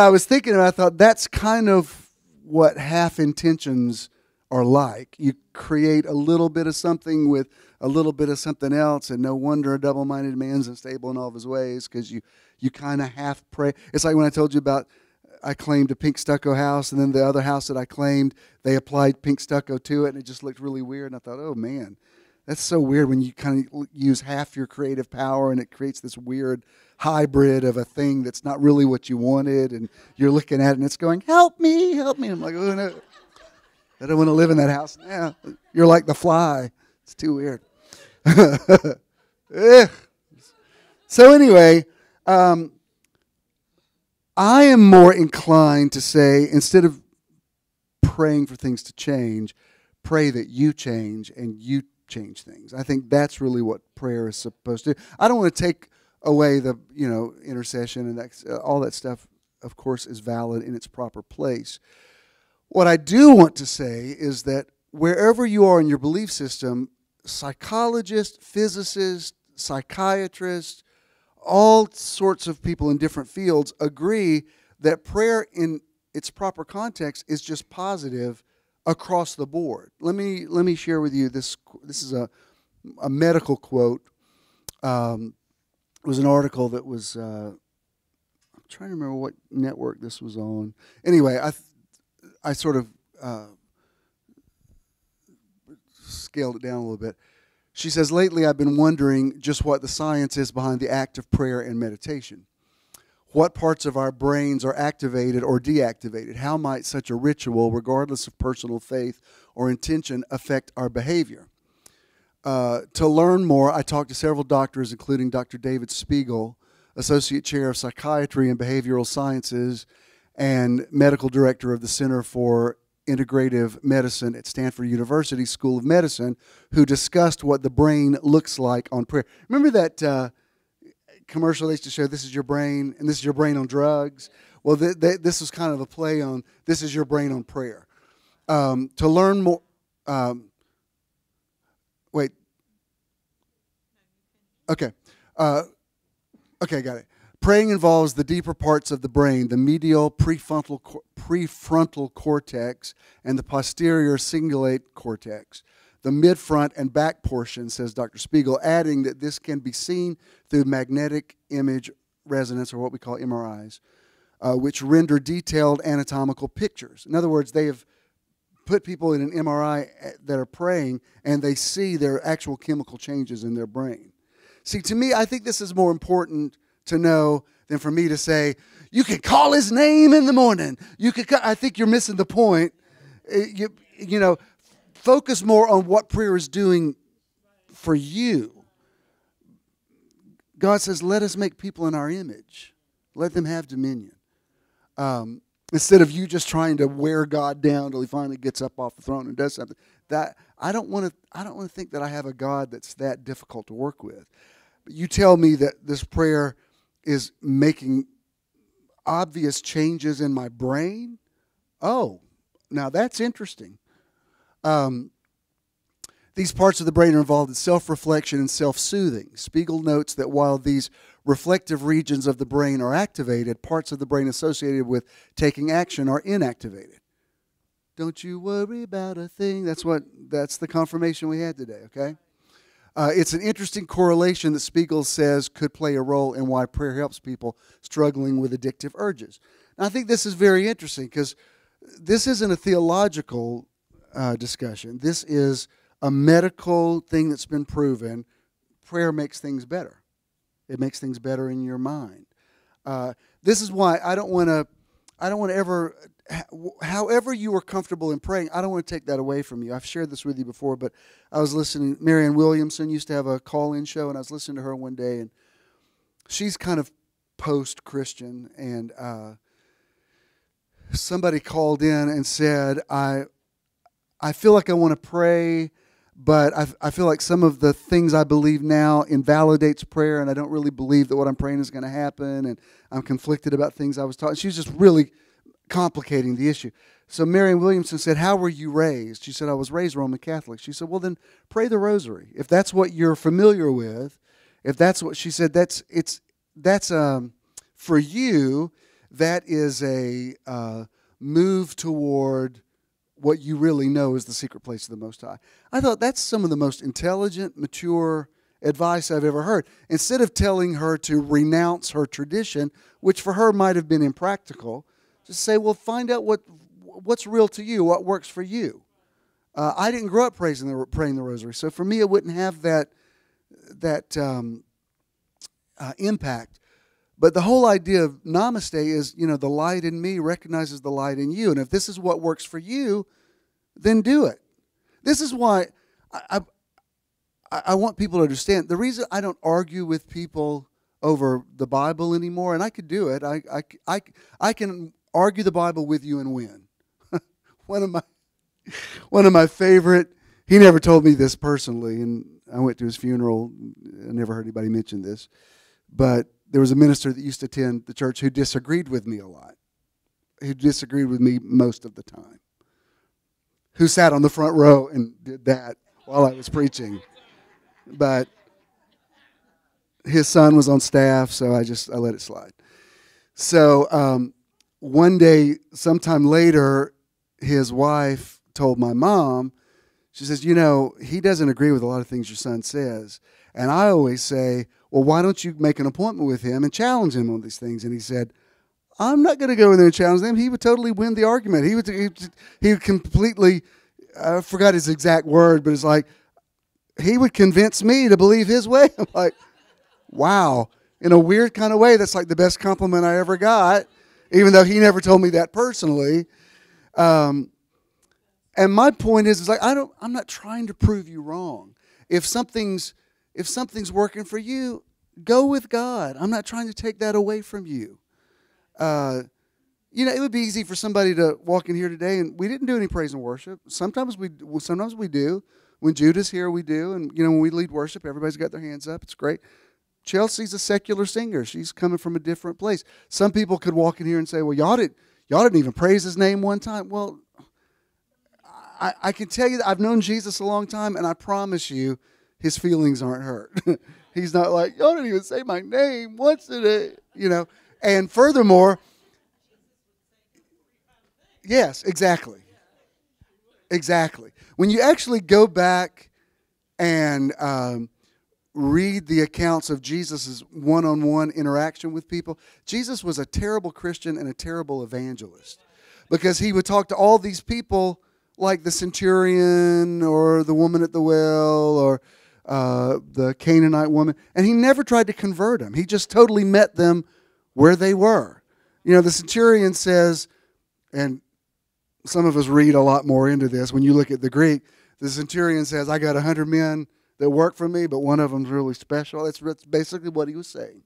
was thinking, and I thought that's kind of what half intentions are like. You create a little bit of something with a little bit of something else, and no wonder a double-minded man's unstable in all of his ways, because you kind of half pray. It's like when I told you about I claimed a pink stucco house, and then the other house that I claimed, they applied pink stucco to it, and it just looked really weird. And I thought, oh, man, that's so weird when you kind of use half your creative power, and it creates this weird hybrid of a thing that's not really what you wanted, and you're looking at it, and it's going, help me, help me. I'm like, oh, no, I don't want to live in that house now. You're like the fly. It's too weird. So anyway, I am more inclined to say, instead of praying for things to change, pray that you change and you change things. I think that's really what prayer is supposed to do. I don't want to take away the, intercession and all that stuff, of course, is valid in its proper place. What I do want to say is that wherever you are in your belief system, psychologists, physicists, psychiatrists, all sorts of people in different fields agree that prayer in its proper context is just positive across the board. Let me share with you this. This is a medical quote. It was an article that was. I'm trying to remember what network this was on. Anyway, I sort of scaled it down a little bit. She says, lately I've been wondering just what the science is behind the act of prayer and meditation. What parts of our brains are activated or deactivated? How might such a ritual, regardless of personal faith or intention, affect our behavior? To learn more, I talked to several doctors, including Dr. David Spiegel, Associate Chair of Psychiatry and Behavioral Sciences and Medical Director of the Center for Integrative Medicine at Stanford University School of Medicine, who discussed what the brain looks like on prayer. Remember that commercial they used to show, this is your brain, and this is your brain on drugs? Well, this was kind of a play on, this is your brain on prayer. To learn more, wait. Okay. Okay, got it. Praying involves the deeper parts of the brain, the medial prefrontal cortex and the posterior cingulate cortex, the midfront and back portion, says Dr. Spiegel, adding that this can be seen through magnetic image resonance, or what we call MRIs, which render detailed anatomical pictures. In other words, they have put people in an MRI that are praying, and they see their actual chemical changes in their brain. See, to me, I think this is more important to know than for me to say, you can call his name in the morning. I think you're missing the point. Focus more on what prayer is doing for you. God says, let us make people in our image. Let them have dominion. Instead of you just trying to wear God down till he finally gets up off the throne and does something. That I don't want to think that I have a God that's that difficult to work with. But you tell me that this prayer is making obvious changes in my brain. Oh, now that's interesting. These parts of the brain are involved in self-reflection and self-soothing. Spiegel notes that while these reflective regions of the brain are activated, parts of the brain associated with taking action are inactivated. Don't you worry about a thing. That's the confirmation we had today, okay? It's an interesting correlation that Spiegel says could play a role in why prayer helps people struggling with addictive urges. Now, I think this is very interesting because this isn't a theological discussion. This is a medical thing that's been proven. Prayer makes things better. It makes things better in your mind. This is why I don't want to ever, however you are comfortable in praying, I don't want to take that away from you. I've shared this with you before, but I was listening. Marianne Williamson used to have a call-in show, and I was listening to her one day, and she's kind of post-Christian, and somebody called in and said, I feel like I want to pray, but I feel like some of the things I believe now invalidates prayer, and I don't really believe that what I'm praying is going to happen, and I'm conflicted about things I was taught. She was just really complicating the issue. So Marianne Williamson said, how were you raised? She said, I was raised Roman Catholic. She said, well, then pray the rosary. If that's what you're familiar with, if that's what she said, for you, that is a move toward what you really know is the secret place of the Most High. I thought that's some of the most intelligent, mature advice I've ever heard. Instead of telling her to renounce her tradition, which for her might have been impractical, just say, well, find out what's real to you, what works for you. I didn't grow up praying the rosary, so for me it wouldn't have that impact. But the whole idea of namaste is, the light in me recognizes the light in you. And if this is what works for you, then do it. This is why I want people to understand. The reason I don't argue with people over the Bible anymore, and I could do it. I can argue the Bible with you and win. One of my favorite, he never told me this personally, and I went to his funeral. I never heard anybody mention this. But there was a minister that used to attend the church who disagreed with me a lot, who disagreed with me most of the time, who sat on the front row and did that while I was preaching. But his son was on staff, so I let it slide. So one day, sometime later, his wife told my mom, she says, he doesn't agree with a lot of things your son says. And I always say, well, why don't you make an appointment with him and challenge him on these things? And he said, I'm not going to go in there and challenge them. He would totally win the argument. He would completely, I forgot his exact word, but it's like, he would convince me to believe his way. I'm like, wow. In a weird kind of way, that's like the best compliment I ever got, even though he never told me that personally. And my point is like, I'm not trying to prove you wrong. If something's working for you, go with God. I'm not trying to take that away from you. It would be easy for somebody to walk in here today, and we didn't do any praise and worship. Sometimes we do. When Judah's here, we do. And, when we lead worship, everybody's got their hands up. It's great. Chelsea's a secular singer. She's coming from a different place. Some people could walk in here and say, well, y'all didn't even praise his name one time. Well, I can tell you that I've known Jesus a long time, and I promise you his feelings aren't hurt. He's not like, y'all didn't even say my name once today, And furthermore, yes, exactly. Exactly. When you actually go back and read the accounts of Jesus' one-on-one interaction with people, Jesus was a terrible Christian and a terrible evangelist because he would talk to all these people like the centurion or the woman at the well or the Canaanite woman, and he never tried to convert them. He just totally met them where they were. The centurion says, and some of us read a lot more into this when you look at the Greek, the centurion says, I got 100 men that work for me, but one of them's really special. That's basically what he was saying.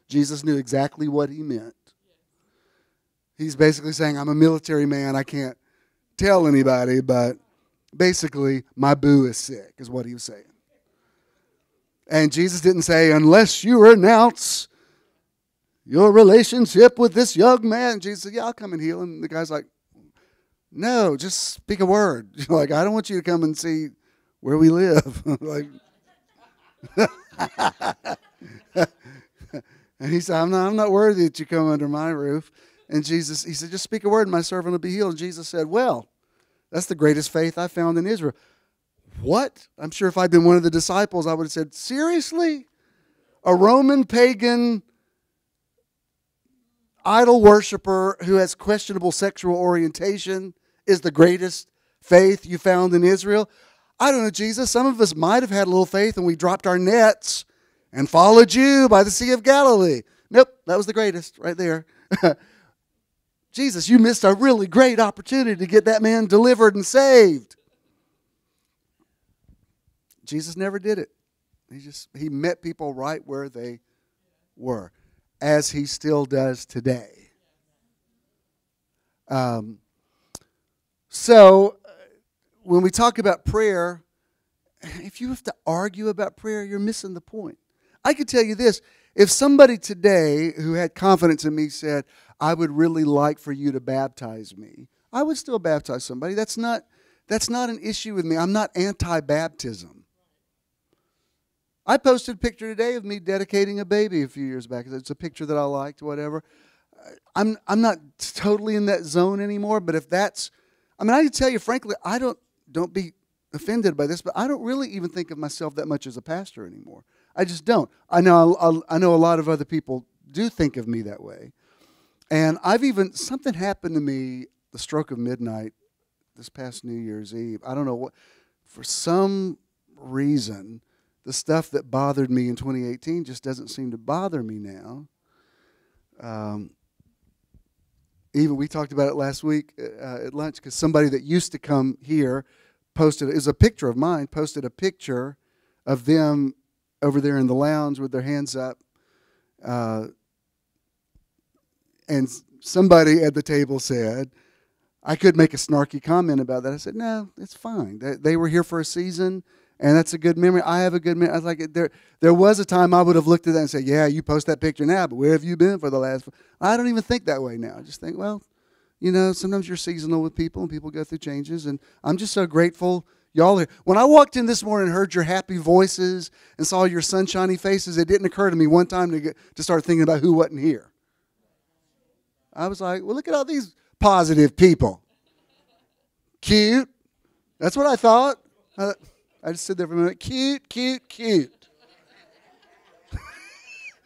Jesus knew exactly what he meant. He's basically saying, I'm a military man. I can't tell anybody, but basically, my boo is sick, is what he was saying. And Jesus didn't say, unless you renounce your relationship with this young man. Jesus said, yeah, I'll come and heal him. And the guy's like, no, just speak a word. Like, I don't want you to come and see where we live. And he said, I'm not worthy that you come under my roof. And he said, just speak a word and my servant will be healed. And Jesus said, well, that's the greatest faith I found in Israel. What? I'm sure if I'd been one of the disciples, I would have said, seriously? A Roman pagan idol worshiper who has questionable sexual orientation is the greatest faith you found in Israel? I don't know, Jesus. Some of us might have had a little faith and we dropped our nets and followed you by the Sea of Galilee. Nope, that was the greatest right there. Jesus, you missed a really great opportunity to get that man delivered and saved. Jesus never did it. He met people right where they were, as he still does today. So when we talk about prayer, if you have to argue about prayer, you're missing the point. I could tell you this. If somebody today who had confidence in me said, I would really like for you to baptize me, I would still baptize somebody. That's not an issue with me. I'm not anti-baptism. I posted a picture today of me dedicating a baby a few years back. It's a picture that I liked, whatever. I'm not totally in that zone anymore, but if that's, I mean, I can tell you, frankly, don't be offended by this, but I don't really even think of myself that much as a pastor anymore. I just don't. I know a lot of other people do think of me that way. And something happened to me the stroke of midnight this past New Year's Eve. I don't know what, for some reason, the stuff that bothered me in 2018 just doesn't seem to bother me now. Even we talked about it last week at lunch, because somebody that used to come here posted, it was a picture of mine, posted a picture of them over there in the lounge with their hands up. And somebody at the table said, I could make a snarky comment about that. I said, no, it's fine. They were here for a season, and that's a good memory. I have a good memory. I was like, there was a time I would have looked at that and said, yeah, you post that picture now, but where have you been for the last? I don't even think that way now. I just think, well, you know, sometimes you're seasonal with people, and people go through changes, and I'm just so grateful y'all are here. When I walked in this morning and heard your happy voices and saw your sunshiny faces, it didn't occur to me one time to start thinking about who wasn't here. I was like, well, look at all these positive people. Cute. That's what I thought. I just stood there for a minute. Cute, cute, cute.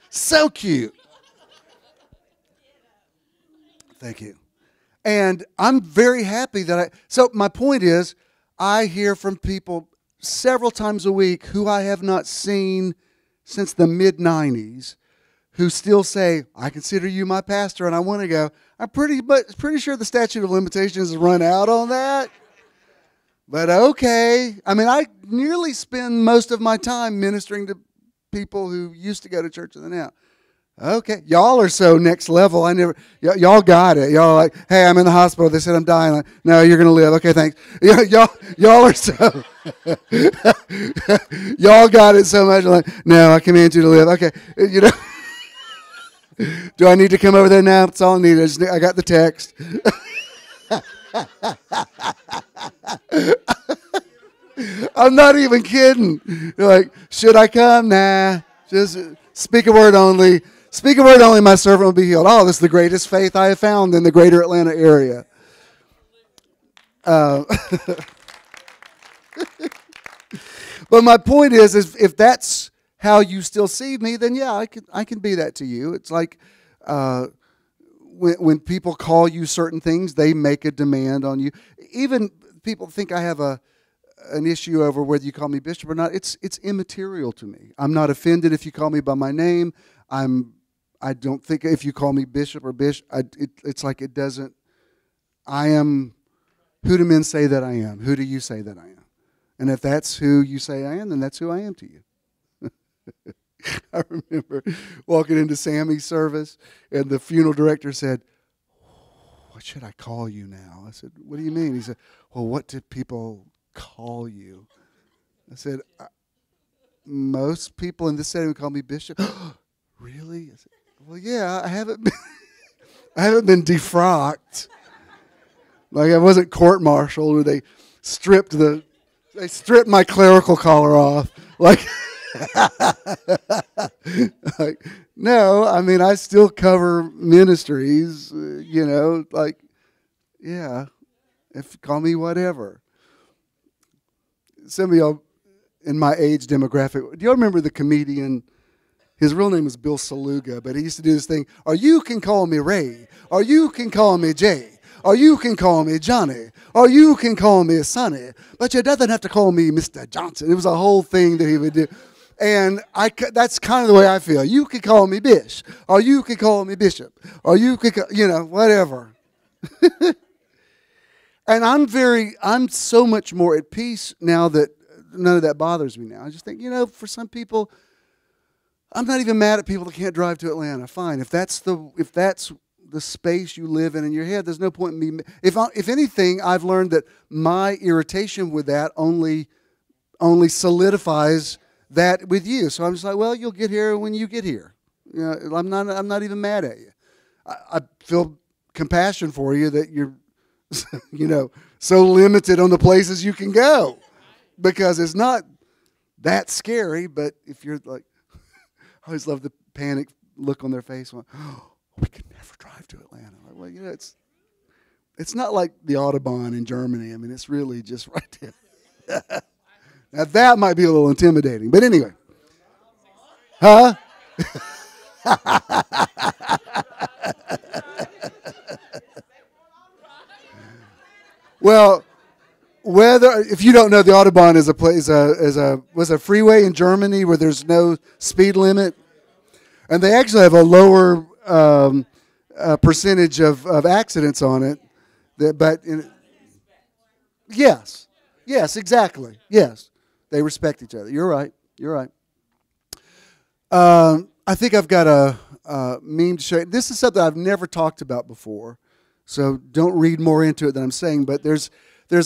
So cute. Thank you. And I'm very happy that so my point is, I hear from people several times a week who I have not seen since the mid-90s, who still say, I consider you my pastor, and I want to go, I'm pretty sure the statute of limitations has run out on that. But okay. I mean, I nearly spend most of my time ministering to people who used to go to church and now. Okay. Y'all are so next level. Y'all got it. Y'all like, hey, I'm in the hospital. They said I'm dying. Like, no, you're going to live. Okay, thanks. Y'all are so, y'all got it so much. Like, no, I command you to live. Okay. You know. Do I need to come over there now? That's all I need. I got the text. I'm not even kidding. You're like, should I come? Nah. Just speak a word only. Speak a word only, my servant will be healed. Oh, this is the greatest faith I have found in the greater Atlanta area. But my point is if that's how you still see me, then yeah, I can be that to you. It's like when people call you certain things, they make a demand on you. Even people think I have an issue over whether you call me bishop or not. It's immaterial to me. I'm not offended if you call me by my name. I don't think if you call me bishop or bishop, it's like it doesn't. I am. Who do men say that I am? Who do you say that I am? And if that's who you say I am, then that's who I am to you. I remember walking into Sammy's service, and the funeral director said, what should I call you now? I said, what do you mean? He said, well, what do people call you? I said, most people in this setting would call me bishop. Really? I said, well, yeah, I haven't been defrocked. Like I wasn't court-martialed, or they stripped my clerical collar off. Like, no, I mean, I still cover ministries, like, yeah, call me whatever. Some of y'all in my age demographic, do y'all remember the comedian? His real name was Bill Saluga, but he used to do this thing, or you can call me Ray, or you can call me Jay, or you can call me Johnny, or you can call me Sonny, but you doesn't have to call me Mr. Johnson. It was a whole thing that he would do. And that's kind of the way I feel. You can call me Bish, or you can call me Bishop, or you could, whatever. And I'm so much more at peace now that none of that bothers me now. I just think, for some people, I'm not even mad at people that can't drive to Atlanta. Fine. If that's the space you live in your head, there's no point in me. If anything, I've learned that my irritation with that only solidifies that with you. So I'm just like, well, you'll get here when you get here. I'm not even mad at you. I feel compassion for you that you're, so limited on the places you can go, because it's not that scary, but if you're like, I always love the panic look on their face. When, oh, we could never drive to Atlanta. Like, well, it's not like the Autobahn in Germany. I mean, it's really just right there. Now, that might be a little intimidating. But anyway. Huh? Well, if you don't know, the Autobahn is a freeway in Germany where there's no speed limit, and they actually have a lower percentage of accidents on it. Yes, exactly. Yes, they respect each other. You're right. I think I've got a meme to show you. This is something I've never talked about before, so don't read more into it than I'm saying. But there's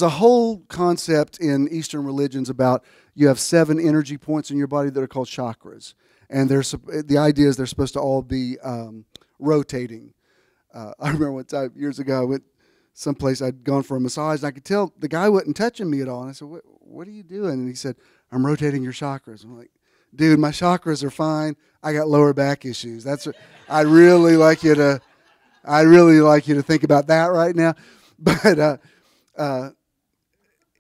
a whole concept in Eastern religions about you have 7 energy points in your body that are called chakras, and the idea is they're supposed to all be rotating. I remember one time years ago I went someplace, I'd gone for a massage, and I could tell the guy wasn't touching me at all. And I said, "What are you doing?" And he said, "I'm rotating your chakras." I'm like, "Dude, my chakras are fine. I got lower back issues." I'd really like you to think about that right now. But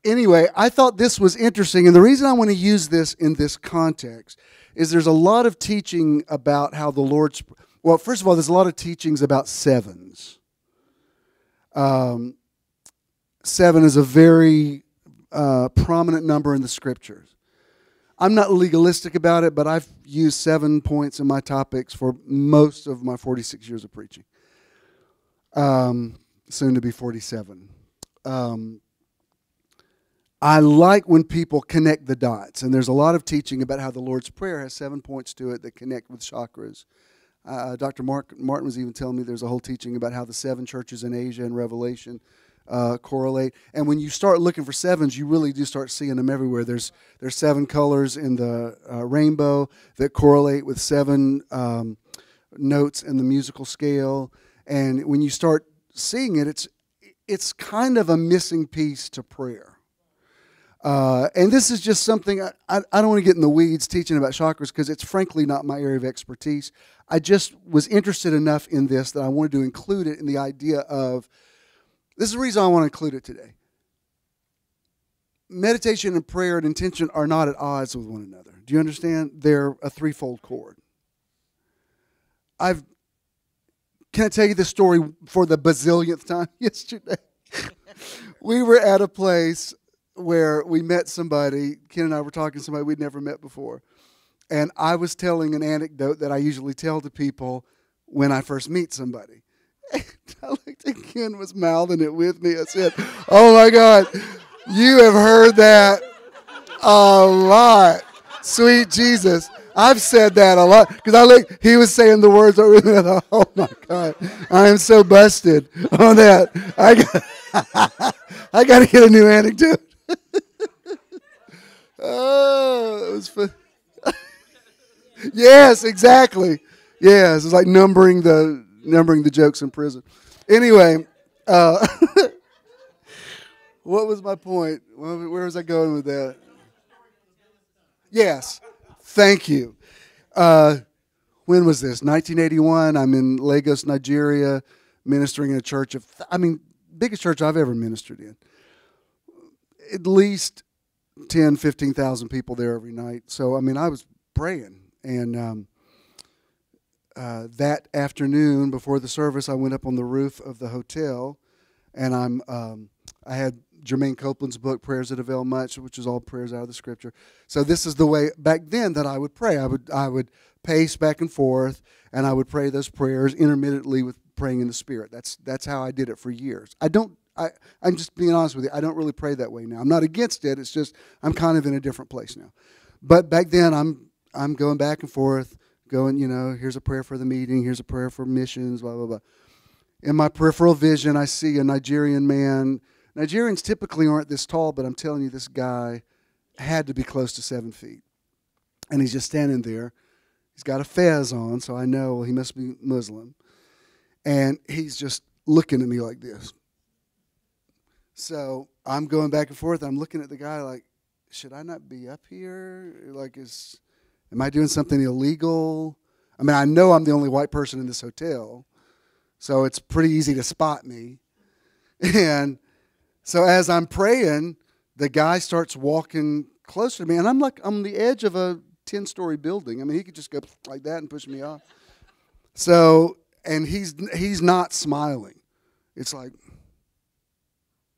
anyway, I thought this was interesting, and the reason I want to use this in this context is there's a lot of teaching about how the Lord's. Well, first of all, there's a lot of teachings about sevens. 7 is a very prominent number in the Scriptures. I'm not legalistic about it, but I've used 7 points in my topics for most of my 46 years of preaching. Soon to be 47. I like when people connect the dots, and there's a lot of teaching about how the Lord's Prayer has 7 points to it that connect with chakras. Dr. Martin was even telling me there's a whole teaching about how the 7 churches in Asia and Revelation correlate. And when you start looking for 7s, you really do start seeing them everywhere. There's 7 colors in the rainbow that correlate with 7 notes in the musical scale. And when you start seeing it, it's kind of a missing piece to prayer. And this is just something, I don't want to get in the weeds teaching about chakras because it's frankly not my area of expertise. I just was interested enough in this that I wanted to include it in the idea of, this is the reason I want to include it today. Meditation and prayer and intention are not at odds with one another. Do you understand? They're a threefold cord. Can I tell you this story for the bazillionth time yesterday? We were at a place where we met somebody. Ken and I were talking to somebody we'd never met before. And I was telling an anecdote that I usually tell to people when I first meet somebody. And I looked at Ken was mouthing it with me. I said, "Oh my God, you have heard that a lot. Sweet Jesus." I've said that a lot because he was saying the words over there. I thought, "Oh my God, I am so busted on that. I got to get a new anecdote." Oh, it was fun. Yes, exactly. Yes, it's like numbering the jokes in prison. Anyway, what was my point? Where was I going with that? Yes, thank you. When was this? 1981. I'm in Lagos, Nigeria, ministering in a church biggest church I've ever ministered in. At least 10, 15,000 people there every night. So, I was praying. And that afternoon before the service, I went up on the roof of the hotel, and I had Jermaine Copeland's book, Prayers That Avail Much, which is all prayers out of the Scripture. So this is the way back then that I would pray. I would pace back and forth, and I would pray those prayers intermittently with praying in the Spirit. That's how I did it for years. I'm just being honest with you. I don't really pray that way now. I'm not against it. It's just I'm kind of in a different place now. But back then, I'm going back and forth, going, here's a prayer for the meeting, here's a prayer for missions, blah, blah, blah. In my peripheral vision, I see a Nigerian man. Nigerians typically aren't this tall, but I'm telling you, this guy had to be close to 7 feet. And he's just standing there. He's got a fez on, so I know he must be Muslim. And he's just looking at me like this. So I'm going back and forth. I'm looking at the guy like, should I not be up here? Like, am I doing something illegal? I mean, I know I'm the only white person in this hotel, so it's pretty easy to spot me. And so as I'm praying, the guy starts walking closer to me, and I'm like on the edge of a 10-story building. I mean, he could just go like that and push me off. So, and he's not smiling. It's like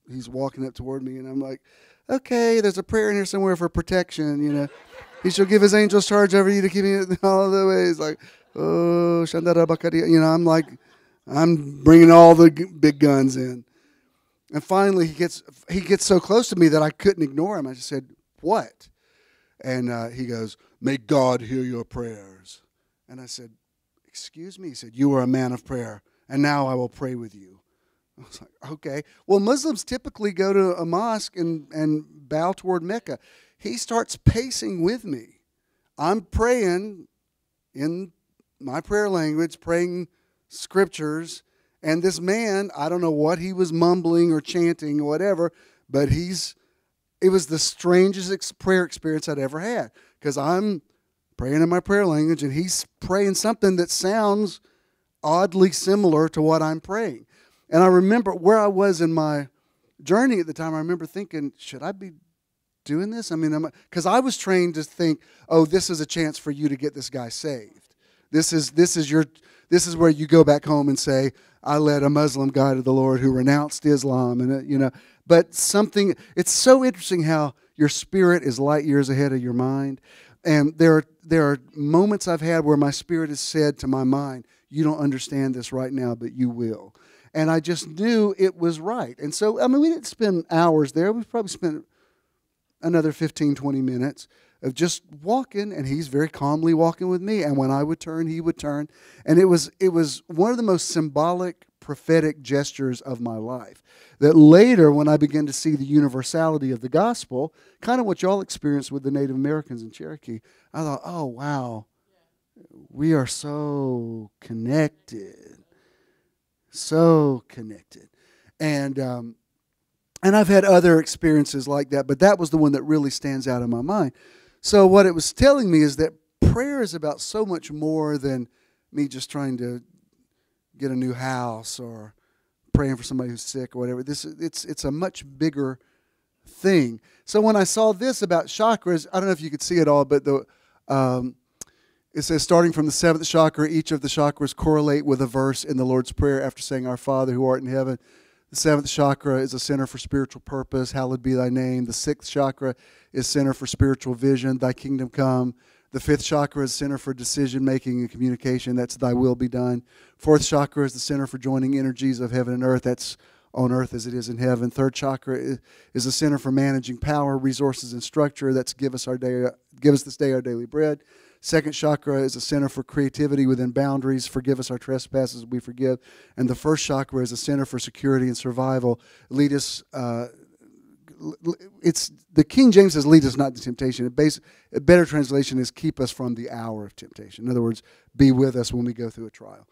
he's walking up toward me, and I'm like, okay, there's a prayer in here somewhere for protection, you know. He shall give his angels charge over you to keep you all the way. He's like, oh, Shandara Bakaria. You know, I'm bringing all the big guns in. And finally, he gets so close to me that I couldn't ignore him. I just said, what? And he goes, may God hear your prayers. And I said, excuse me? He said, you are a man of prayer, and now I will pray with you. I was like, okay. Well, Muslims typically go to a mosque and bow toward Mecca. He starts pacing with me. I'm praying in my prayer language, praying scriptures, and this man, I don't know what he was mumbling or chanting or whatever, but it was the strangest prayer experience I'd ever had, because I'm praying in my prayer language, and he's praying something that sounds oddly similar to what I'm praying. And I remember where I was in my journey at the time. I remember thinking, should I be doing this? I mean, because I was trained to think, oh, this is a chance for you to get this guy saved. This is where you go back home and say, I led a Muslim guy to the Lord who renounced Islam, and you know. But it's so interesting how your spirit is light years ahead of your mind. And there are moments I've had where my spirit has said to my mind, you don't understand this right now, but you will. And I just knew it was right. And so, I mean, we didn't spend hours there. We probably spent another 15, 20 minutes of just walking, and he's very calmly walking with me. And when I would turn, he would turn. And it was one of the most symbolic, prophetic gestures of my life. That later, when I began to see the universality of the gospel, kind of what y'all experienced with the Native Americans in Cherokee, I thought, oh, wow, we are so connected. So connected. And I've had other experiences like that, but that was the one that really stands out in my mind. So what it was telling me is that prayer is about so much more than me just trying to get a new house or praying for somebody who's sick or whatever. It's a much bigger thing. So when I saw this about chakras, I don't know if you could see it all, but it says, starting from the seventh chakra, each of the chakras correlate with a verse in the Lord's Prayer after saying, Our Father who art in heaven. The seventh chakra is a center for spiritual purpose. Hallowed be thy name. The sixth chakra is center for spiritual vision. Thy kingdom come. The fifth chakra is center for decision-making and communication. That's thy will be done. Fourth chakra is the center for joining energies of heaven and earth. That's on earth as it is in heaven. Third chakra is a center for managing power, resources, and structure. That's give us this day our daily bread. Second chakra is a center for creativity within boundaries. Forgive us our trespasses, we forgive. And the first chakra is a center for security and survival. Lead us. It's the King James says, "Lead us not into temptation." A better translation is, "Keep us from the hour of temptation." In other words, be with us when we go through a trial.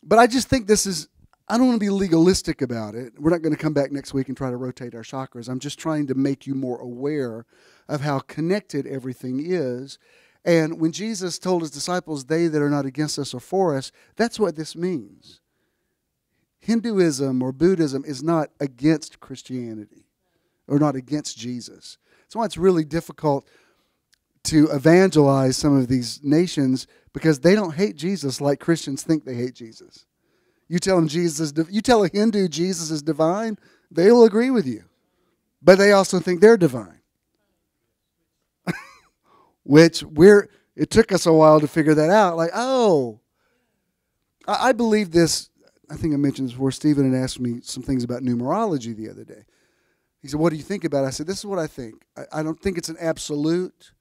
But I just think this is. I don't want to be legalistic about it. We're not going to come back next week and try to rotate our chakras. I'm just trying to make you more aware of how connected everything is. And when Jesus told his disciples, they that are not against us are for us, that's what this means. Hinduism or Buddhism is not against Christianity or not against Jesus. That's why it's really difficult to evangelize some of these nations, because they don't hate Jesus like Christians think they hate Jesus. You tell a Hindu Jesus is divine, they'll agree with you. But they also think they're divine. It took us a while to figure that out. Like, oh, I believe this. I think I mentioned this before. Stephen had asked me some things about numerology the other day. He said, what do you think about it? I said, this is what I think. I don't think it's an absolute,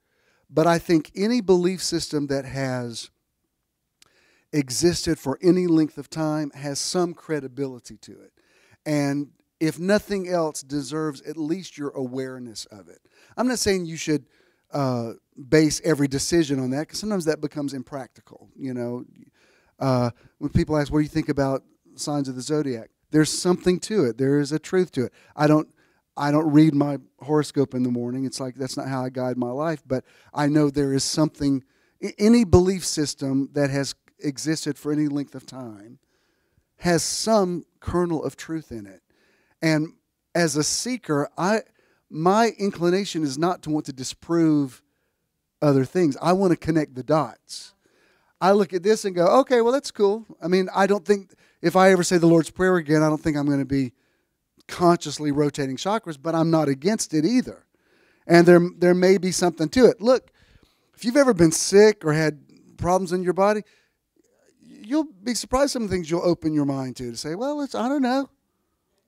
but I think any belief system that has existed for any length of time has some credibility to it. And if nothing else, deserves at least your awareness of it. I'm not saying you should base every decision on that, because sometimes that becomes impractical. You know, when people ask, what do you think about signs of the zodiac? There's something to it. There is a truth to it. I don't read my horoscope in the morning. It's like that's not how I guide my life. But I know there is something, any belief system that has existed for any length of time has some kernel of truth in it. And as a seeker, my inclination is not to want to disprove other things. I want to connect the dots. I look at this and go, okay, well, that's cool. I mean, I don't think, if I ever say the Lord's Prayer again, I don't think I'm going to be consciously rotating chakras, but I'm not against it either. And there may be something to it. Look, if you've ever been sick or had problems in your body, you'll be surprised some of the things you'll open your mind to say, well, I don't know.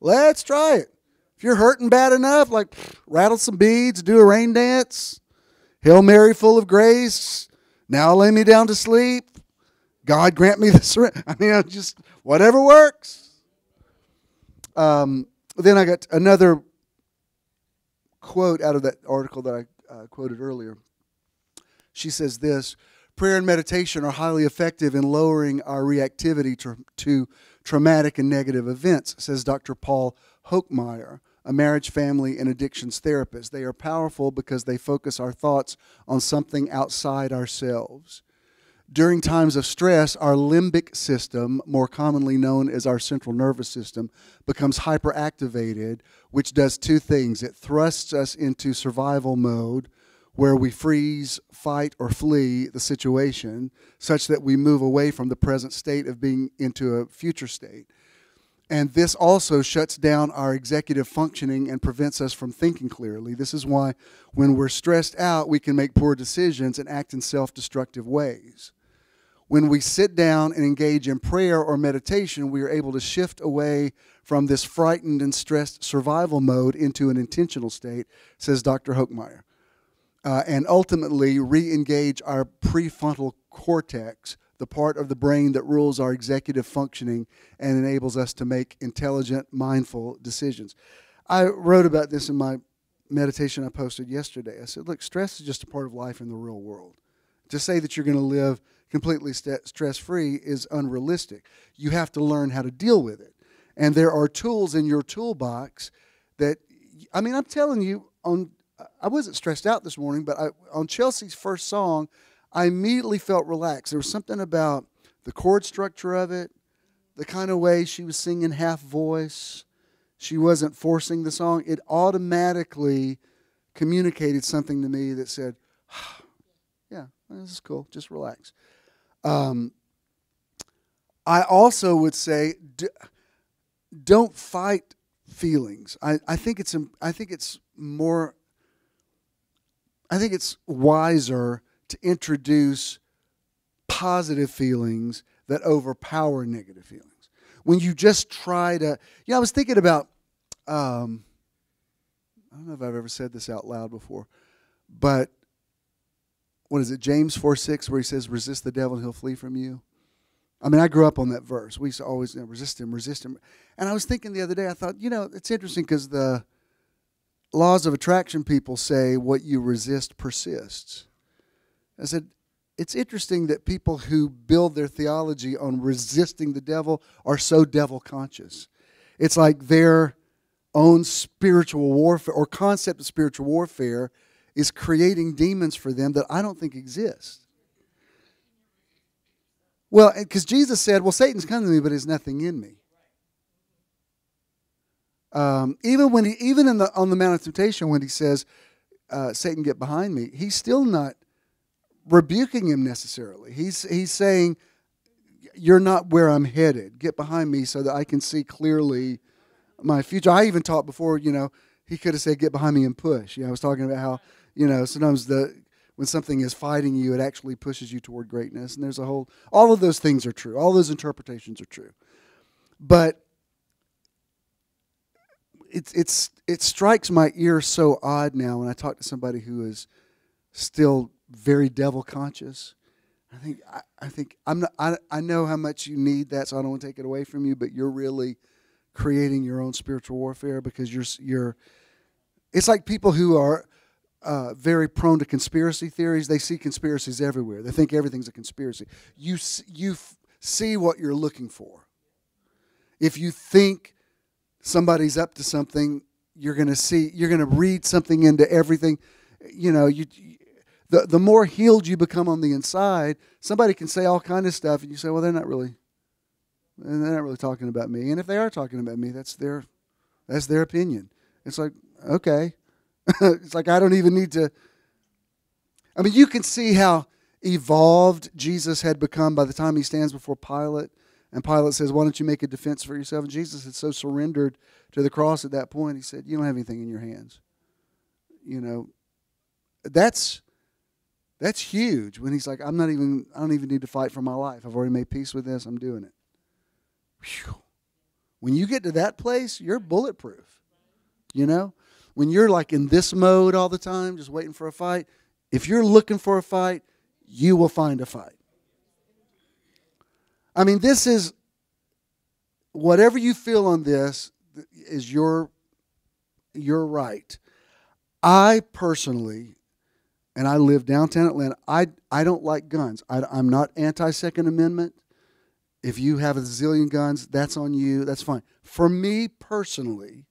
Let's try it. If you're hurting bad enough, like rattle some beads, do a rain dance, Hail Mary full of grace, now lay me down to sleep, God grant me the surrender. I mean, just whatever works. Then I got another quote out of that article that I quoted earlier. She says this: prayer and meditation are highly effective in lowering our reactivity to traumatic and negative events, says Dr. Paul Hochmeyer, a marriage, family, and addictions therapist. They are powerful because they focus our thoughts on something outside ourselves. During times of stress, our limbic system, more commonly known as our central nervous system, becomes hyperactivated, which does two things. It thrusts us into survival mode, where we freeze, fight, or flee the situation, such that we move away from the present state of being into a future state. And this also shuts down our executive functioning and prevents us from thinking clearly. This is why when we're stressed out, we can make poor decisions and act in self-destructive ways. When we sit down and engage in prayer or meditation, we are able to shift away from this frightened and stressed survival mode into an intentional state, says Dr. Hochmeyer, and ultimately re-engage our prefrontal cortex, the part of the brain that rules our executive functioning and enables us to make intelligent, mindful decisions. I wrote about this in my meditation I posted yesterday. I said, look, stress is just a part of life in the real world. To say that you're going to live completely stress-free is unrealistic. You have to learn how to deal with it. And there are tools in your toolbox that, I mean, I'm telling you, I wasn't stressed out this morning, but on Chelsea's first song, I immediately felt relaxed. There was something about the chord structure of it, the kind of way she was singing half voice. She wasn't forcing the song. It automatically communicated something to me that said, yeah, this is cool. Just relax. I also would say, don't fight feelings. I think it's wiser to introduce positive feelings that overpower negative feelings. When you just try to, I was thinking about, I don't know if I've ever said this out loud before, but what is it, James 4:6, where he says, resist the devil and he'll flee from you? I mean, I grew up on that verse. We used to always resist him. And I was thinking the other day, I thought, it's interesting because the laws of attraction people say what you resist persists. I said, it's interesting that people who build their theology on resisting the devil are so devil conscious. It's like their own spiritual warfare or concept of spiritual warfare is creating demons for them that I don't think exist. Well, because Jesus said, well, Satan's come to me, but there's nothing in me. Even on the Mount of Temptation, when he says, Satan, get behind me, he's still not rebuking him necessarily. He's saying, you're not where I'm headed. Get behind me so that I can see clearly my future. I even taught before, he could have said, get behind me and push. I was talking about how, sometimes when something is fighting you, it actually pushes you toward greatness. And there's all of those things are true. All those interpretations are true. But it strikes my ear so odd now when I talk to somebody who is still very devil conscious. I know how much you need that, so I don't want to take it away from you, but you're really creating your own spiritual warfare because you're it's like people who are very prone to conspiracy theories. They see conspiracies everywhere. They think everything's a conspiracy. You see what you're looking for. If you think somebody's up to something, you're going to read something into everything. You know, the more healed you become on the inside, somebody can say all kind of stuff, and you say, well, they're not really talking about me. And if they are talking about me, that's their opinion. It's like, okay. It's like I don't even need to. I mean, you can see how evolved Jesus had become by the time he stands before Pilate. And Pilate says, why don't you make a defense for yourself? And Jesus had so surrendered to the cross at that point, he said, you don't have anything in your hands. You know, that's huge when he's like, I don't even need to fight for my life. I've already made peace with this. I'm doing it. Whew. When you get to that place, you're bulletproof. You know, when you're like in this mode all the time, just waiting for a fight, if you're looking for a fight, you will find a fight. I mean, this is, whatever you feel on this is your right. I personally, and I live downtown Atlanta, I don't like guns. I'm not anti-Second Amendment. If you have a zillion guns, that's on you. That's fine. For me personally,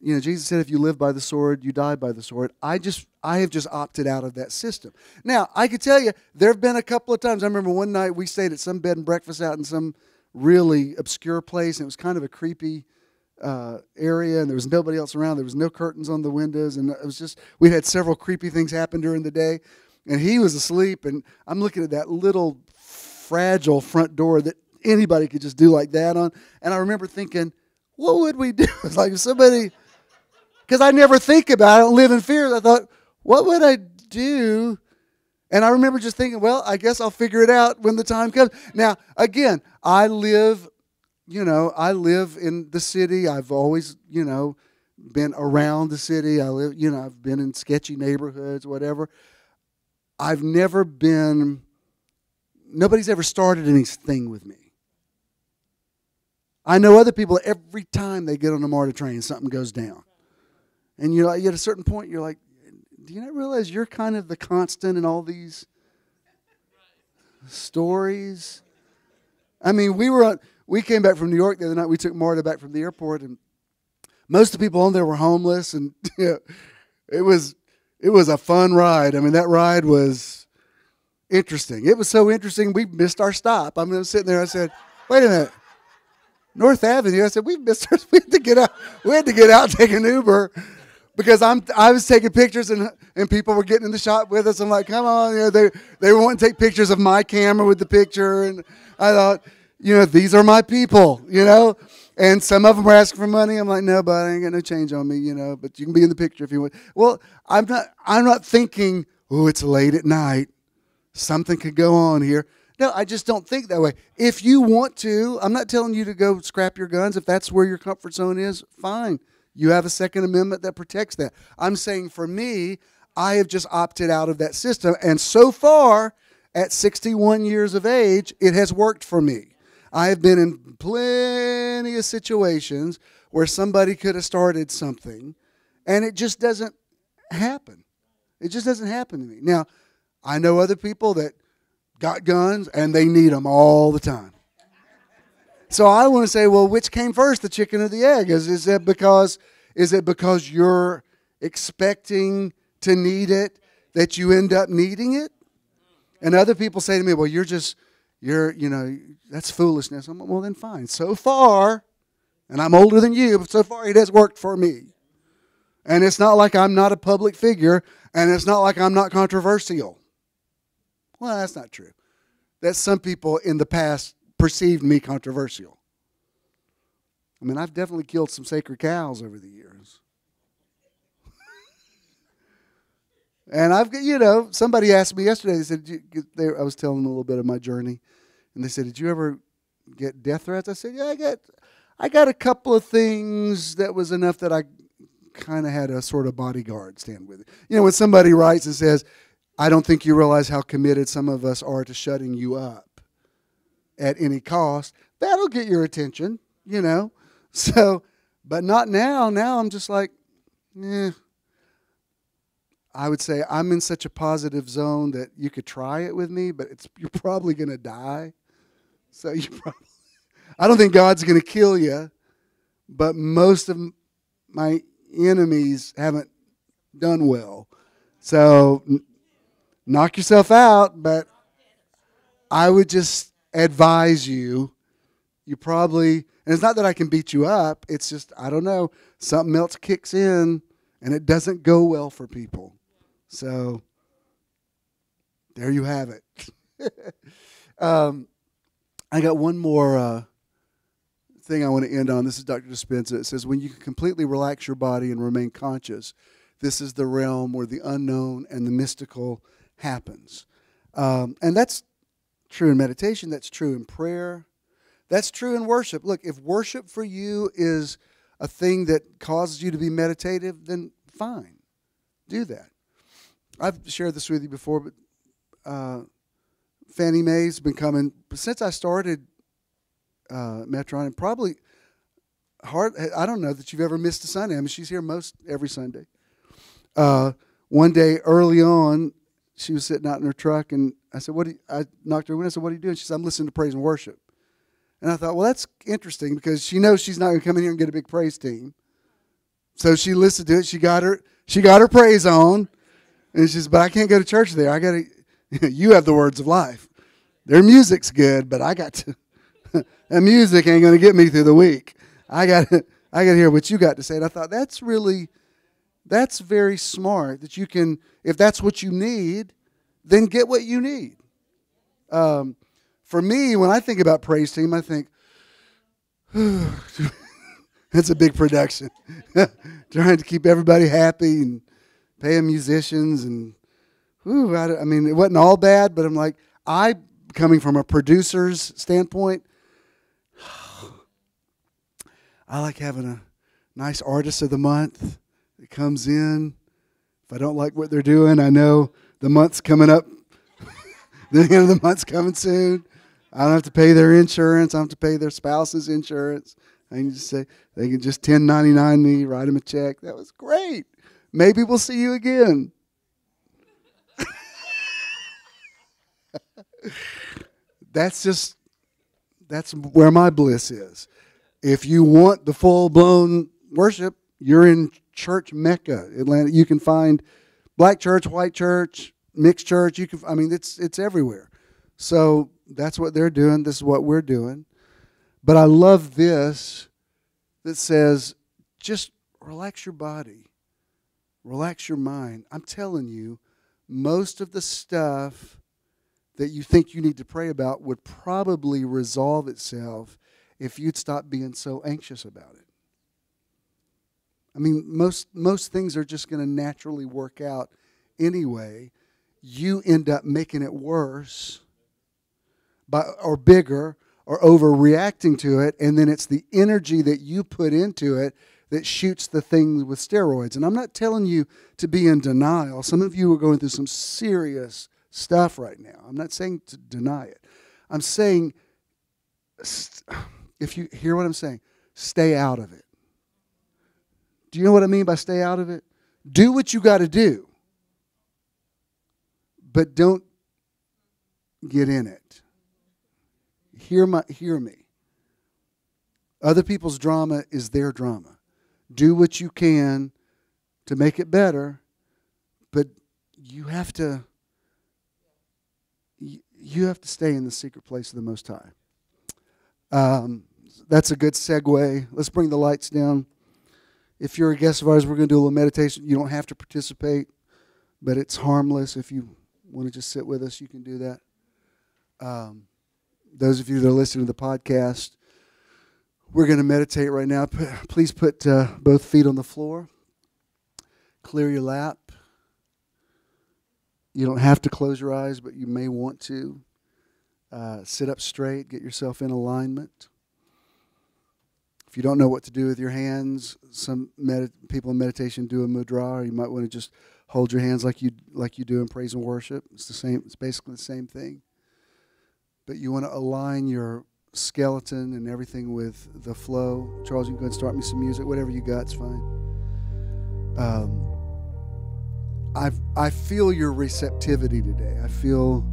you know, Jesus said if you live by the sword, you die by the sword. I have just opted out of that system. Now, I could tell you, there have been a couple of times. I remember one night we stayed at some bed and breakfast out in some really obscure place, and it was kind of a creepy area, and there was nobody else around. There was no curtains on the windows, and it was just, we had several creepy things happen during the day, and he was asleep, and I'm looking at that little fragile front door that anybody could just do like that on, and I remember thinking, what would we do? It's like if somebody... Because I never think about it. I don't live in fear. I thought, what would I do? And I remember just thinking, well, I guess I'll figure it out when the time comes. Now, again, I live in the city. I've always, been around the city. I've been in sketchy neighborhoods, whatever. Nobody's ever started anything with me. I know other people, every time they get on a MARTA train, something goes down. And you're like, at a certain point, you're like, do you not realize you're kind of the constant in all these stories? I mean, we came back from New York the other night. We took Marta back from the airport, and most of the people on there were homeless, and it was a fun ride. I mean, that ride was interesting. It was so interesting, we missed our stop. I was sitting there. I said, wait a minute. North Avenue. I said, we had to get out. We had to get out and take an Uber. Because I was taking pictures and people were getting in the shot with us. I'm like, come on, they were wanting to take pictures of my camera with the picture, and I thought, these are my people, And some of them were asking for money. I'm like, no, but I ain't got no change on me, But you can be in the picture if you want. Well, I'm not thinking, oh, it's late at night, something could go on here. No, I just don't think that way. If you want to, I'm not telling you to go scrap your guns. If that's where your comfort zone is, fine. You have a Second Amendment that protects that. I'm saying for me, I have just opted out of that system. And so far, at 61 years of age, it has worked for me. I have been in plenty of situations where somebody could have started something, and it just doesn't happen. It just doesn't happen to me. Now, I know other people that got guns, and they need them all the time. So I want to say, well, which came first, the chicken or the egg? Is it because you're expecting to need it that you end up needing it? And other people say to me, well, that's foolishness. I'm like, well, then fine. So far, and I'm older than you, but so far it has worked for me. And it's not like I'm not a public figure, and it's not like I'm not controversial. Well, that's not true. That some people in the past perceived me controversial. I mean, I've definitely killed some sacred cows over the years. And somebody asked me yesterday, they said, I was telling them a little bit of my journey, and they said, did you ever get death threats? I said, yeah, I got a couple of things that was enough that I kind of had a sort of bodyguard stand with it. When somebody writes and says, I don't think you realize how committed some of us are to shutting you up at any cost, that'll get your attention, So, but not now. Now I'm just like, I would say I'm in such a positive zone that you could try it with me, but you're probably going to die. So I don't think God's going to kill you, but most of my enemies haven't done well. So knock yourself out, but I would just advise you probably, and it's not that I can beat you up, it's just, I don't know, something else kicks in and it doesn't go well for people. So there you have it. I got one more thing I want to end on. This is Dr. Dispenza. It says, when you can completely relax your body and remain conscious, this is the realm where the unknown and the mystical happens. And that's true in meditation. That's true in prayer. That's true in worship. Look, if worship for you is a thing that causes you to be meditative, then fine. Do that. I've shared this with you before, but Fannie Mae's been coming since I started Metron, and probably hard. I don't know that you've ever missed a Sunday. I mean, she's here every Sunday. One day early on, she was sitting out in her truck, and I said, I knocked her window. I said, "What are you doing?" She said, "I'm listening to praise and worship." And I thought, well, that's interesting because she knows she's not going to come in here and get a big praise team. So she listened to it. She got her praise on, and she says, "But I can't go to church there. I got to." You have the words of life. Their music's good, but I got to. That music ain't going to get me through the week. I got to hear what you got to say. And I thought that's very smart that you can, if that's what you need, then get what you need. For me, when I think about praise team, I think, it's a big production. Trying to keep everybody happy and paying musicians and, I mean, it wasn't all bad, but I'm like, coming from a producer's standpoint, I like having a nice artist of the month that comes in. If I don't like what they're doing, I know the month's coming up. The end of the month's coming soon. I don't have to pay their insurance. I don't have to pay their spouse's insurance. I can just say, they can just 1099 me, write them a check. That was great. Maybe we'll see you again. That's where my bliss is. If you want the full-blown worship, you're in church Mecca, Atlanta. You can find black church, white church, mixed church. It's everywhere. So that's what they're doing. This is what we're doing. But I love this that says, just relax your body. Relax your mind. I'm telling you, most of the stuff that you think you need to pray about would probably resolve itself if you'd stop being so anxious about it. I mean, most things are just going to naturally work out anyway. You end up making it worse or bigger or overreacting to it, and then it's the energy that you put into it that shoots the thing with steroids. And I'm not telling you to be in denial. Some of you are going through some serious stuff right now. I'm not saying to deny it. I'm saying, if you hear what I'm saying, stay out of it. Do you know what I mean by stay out of it? Do what you got to do, but don't get in it. Hear me. Other people's drama is their drama. Do what you can to make it better, but you have to stay in the secret place of the Most High. That's a good segue. Let's bring the lights down. If you're a guest of ours, we're going to do a little meditation. You don't have to participate, but it's harmless. If you want to just sit with us, you can do that. Those of you that are listening to the podcast, we're going to meditate right now. Please put both feet on the floor. Clear your lap. You don't have to close your eyes, but you may want to. Sit up straight. Get yourself in alignment. If you don't know what to do with your hands, some people in meditation do a mudra, or you might want to just hold your hands like you do in praise and worship. It's the same. It's basically the same thing. But you want to align your skeleton and everything with the flow. Charles, you can go and start me some music. Whatever you got's fine. I feel your receptivity today. I feel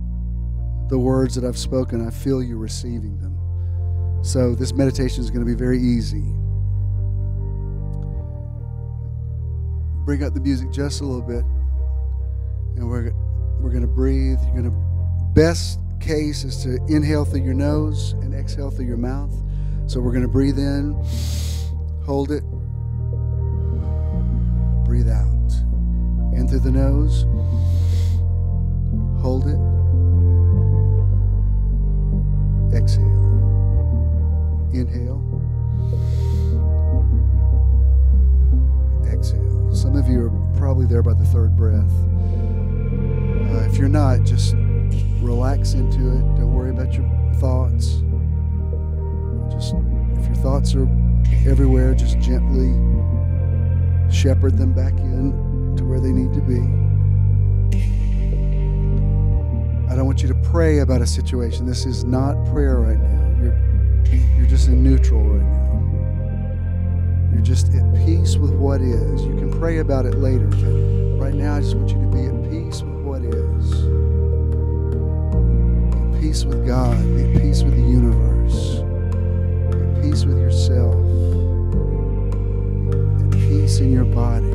the words that I've spoken. I feel you receiving them. So this meditation is going to be very easy. bring up the music just a little bit, and we're going to breathe. You're going to, best case is to inhale through your nose and exhale through your mouth. So we're going to breathe in, hold it, breathe out. In through the nose, hold it, exhale, inhale, exhale. Some of you are probably there by the third breath. If you're not, just relax into it. Don't worry about your thoughts. Just, if your thoughts are everywhere, just gently shepherd them back in to where they need to be. I don't want you to pray about a situation. This is not prayer right now. You're just in neutral right now. You're just at peace with what is. You can pray about it later, but right now I just want you to be at peace with what is. Be at peace with God. Be at peace with the universe. Be at peace with yourself. Be at peace in your body.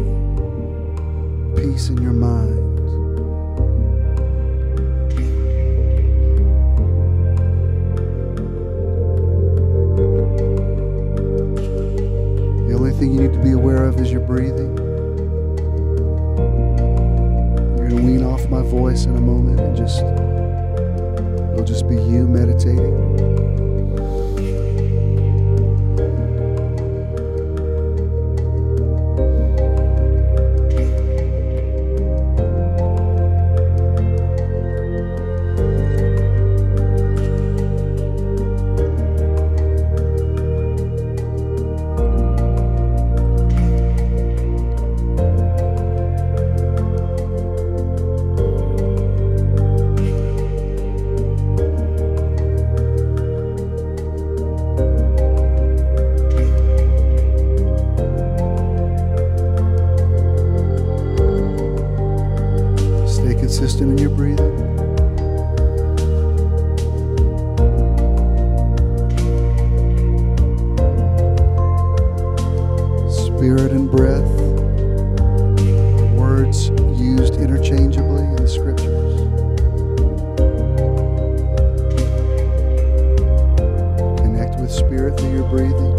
Peace in your mind. The only thing you need to be aware of is your breathing. You're going to wean off my voice in a moment and it'll just be you meditating. Consistent in your breathing. Spirit and breath are words used interchangeably in the scriptures. Connect with spirit through your breathing.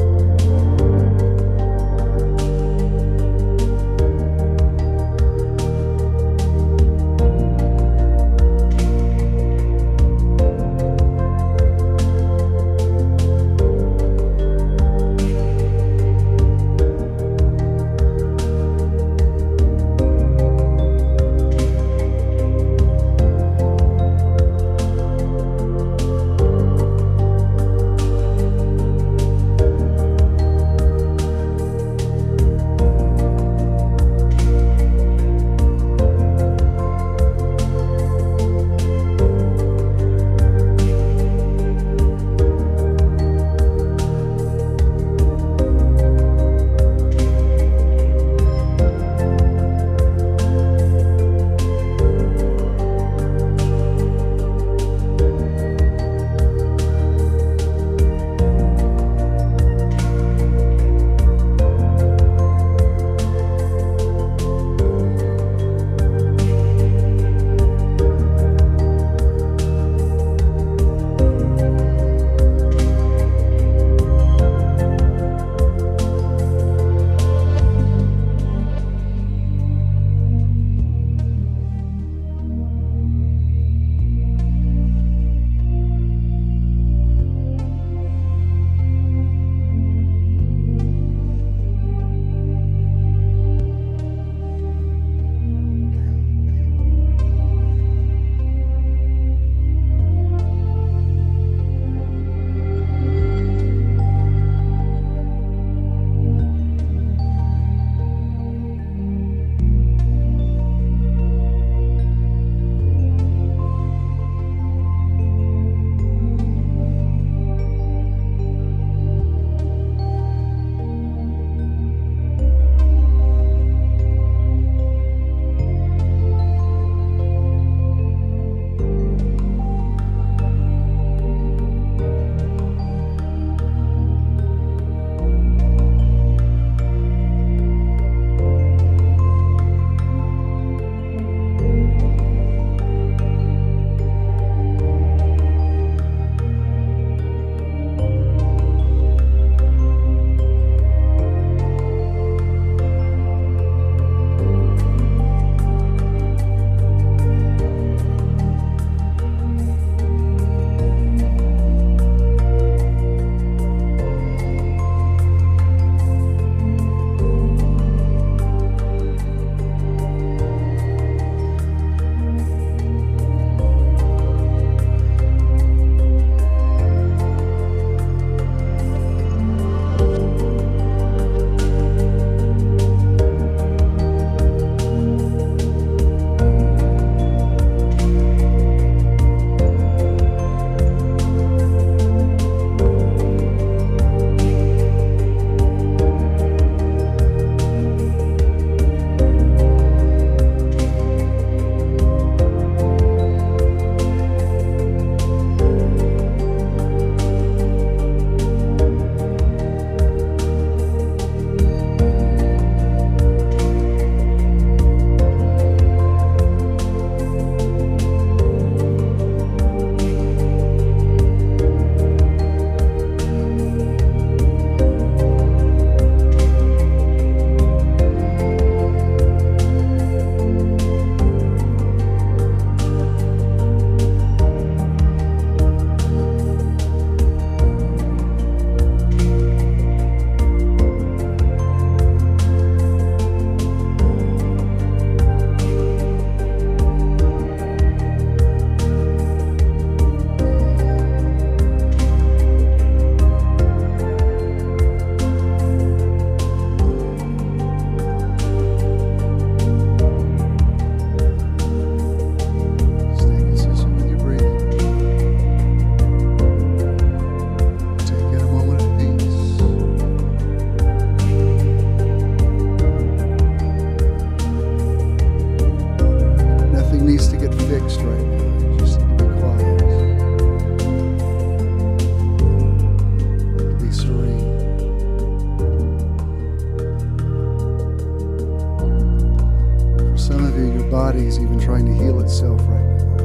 body's even trying to heal itself right now.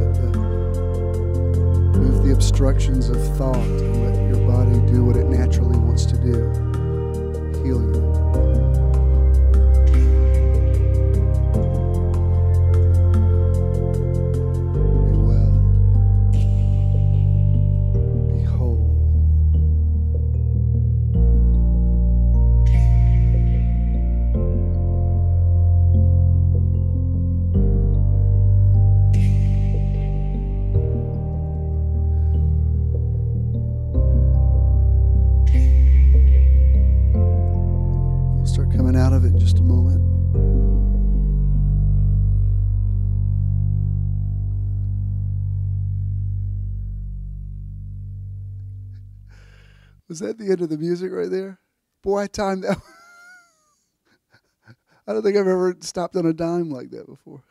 Move the obstructions of thought and let your body do what it naturally wants to do. Heal you. Be well. Be whole. Coming out of it in just a moment. Was that the end of the music right there? Boy, I timed that. I don't think I've ever stopped on a dime like that before.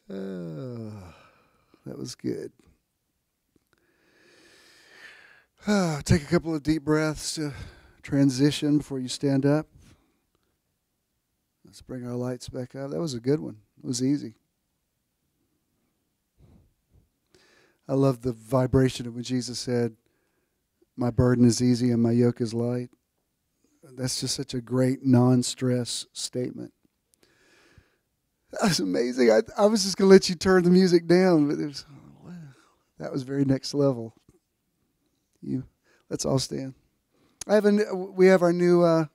That was good. Take a couple of deep breaths to transition before you stand up. Let's bring our lights back up. That was a good one. It was easy. I love the vibration of when Jesus said, "My burden is easy and my yoke is light." That's just such a great non-stress statement. That was amazing. I was just going to let you turn the music down, but that was very next level. Let's all stand. We have our new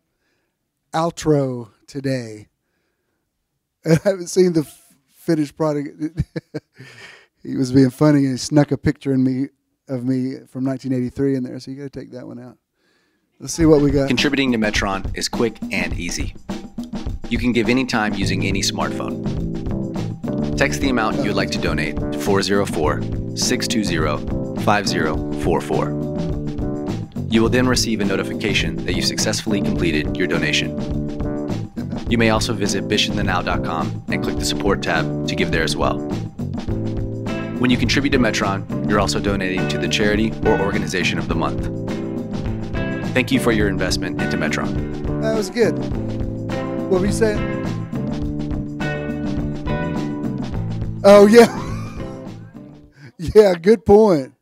outro today. I haven't seen the finished product. He was being funny and he snuck a picture of me from 1983 in there, so you got to take that one out. Let's see what we got.
Contributing to Metron is quick and easy. You can give any time using any smartphone. Text the amount you would like to donate to 404-620-5044. You will then receive a notification that you successfully completed your donation. You may also visit bishopthenow.com and click the support tab to give there as well. When you contribute to Metron, you're also donating to the charity or organization of the month. Thank you for your investment into Metron.
That was good. What were you saying? Oh, yeah. Yeah, good point.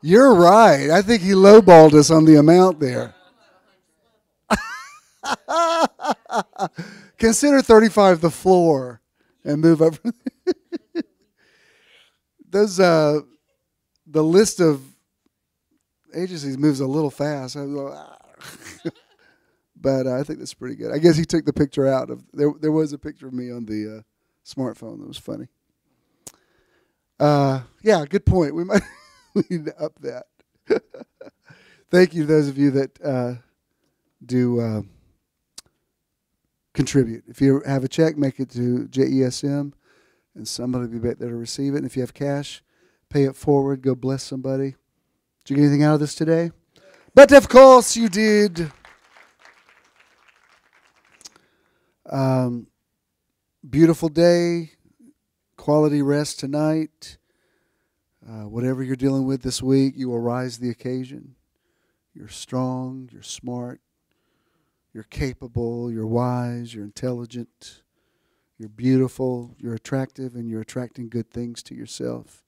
You're right. I think he lowballed us on the amount there. Consider 35 the floor and move up. Those the list of agencies moves a little fast. But I think that's pretty good. I guess he took the picture out of there was a picture of me on the smartphone that was funny. Yeah, good point. We might need to up that. Thank you to those of you that do contribute. If you have a check, make it to JESM, and somebody will be back there to receive it. And if you have cash, pay it forward. Go bless somebody. Did you get anything out of this today? But of course you did. Beautiful day. Quality rest tonight. Whatever you're dealing with this week, you will rise to the occasion. You're strong. You're smart. You're capable. You're wise. You're intelligent. You're beautiful. You're attractive, and you're attracting good things to yourself.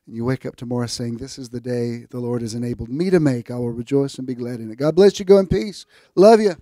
And you wake up tomorrow saying, "This is the day the Lord has enabled me to make. I will rejoice and be glad in it." God bless you. Go in peace. Love you.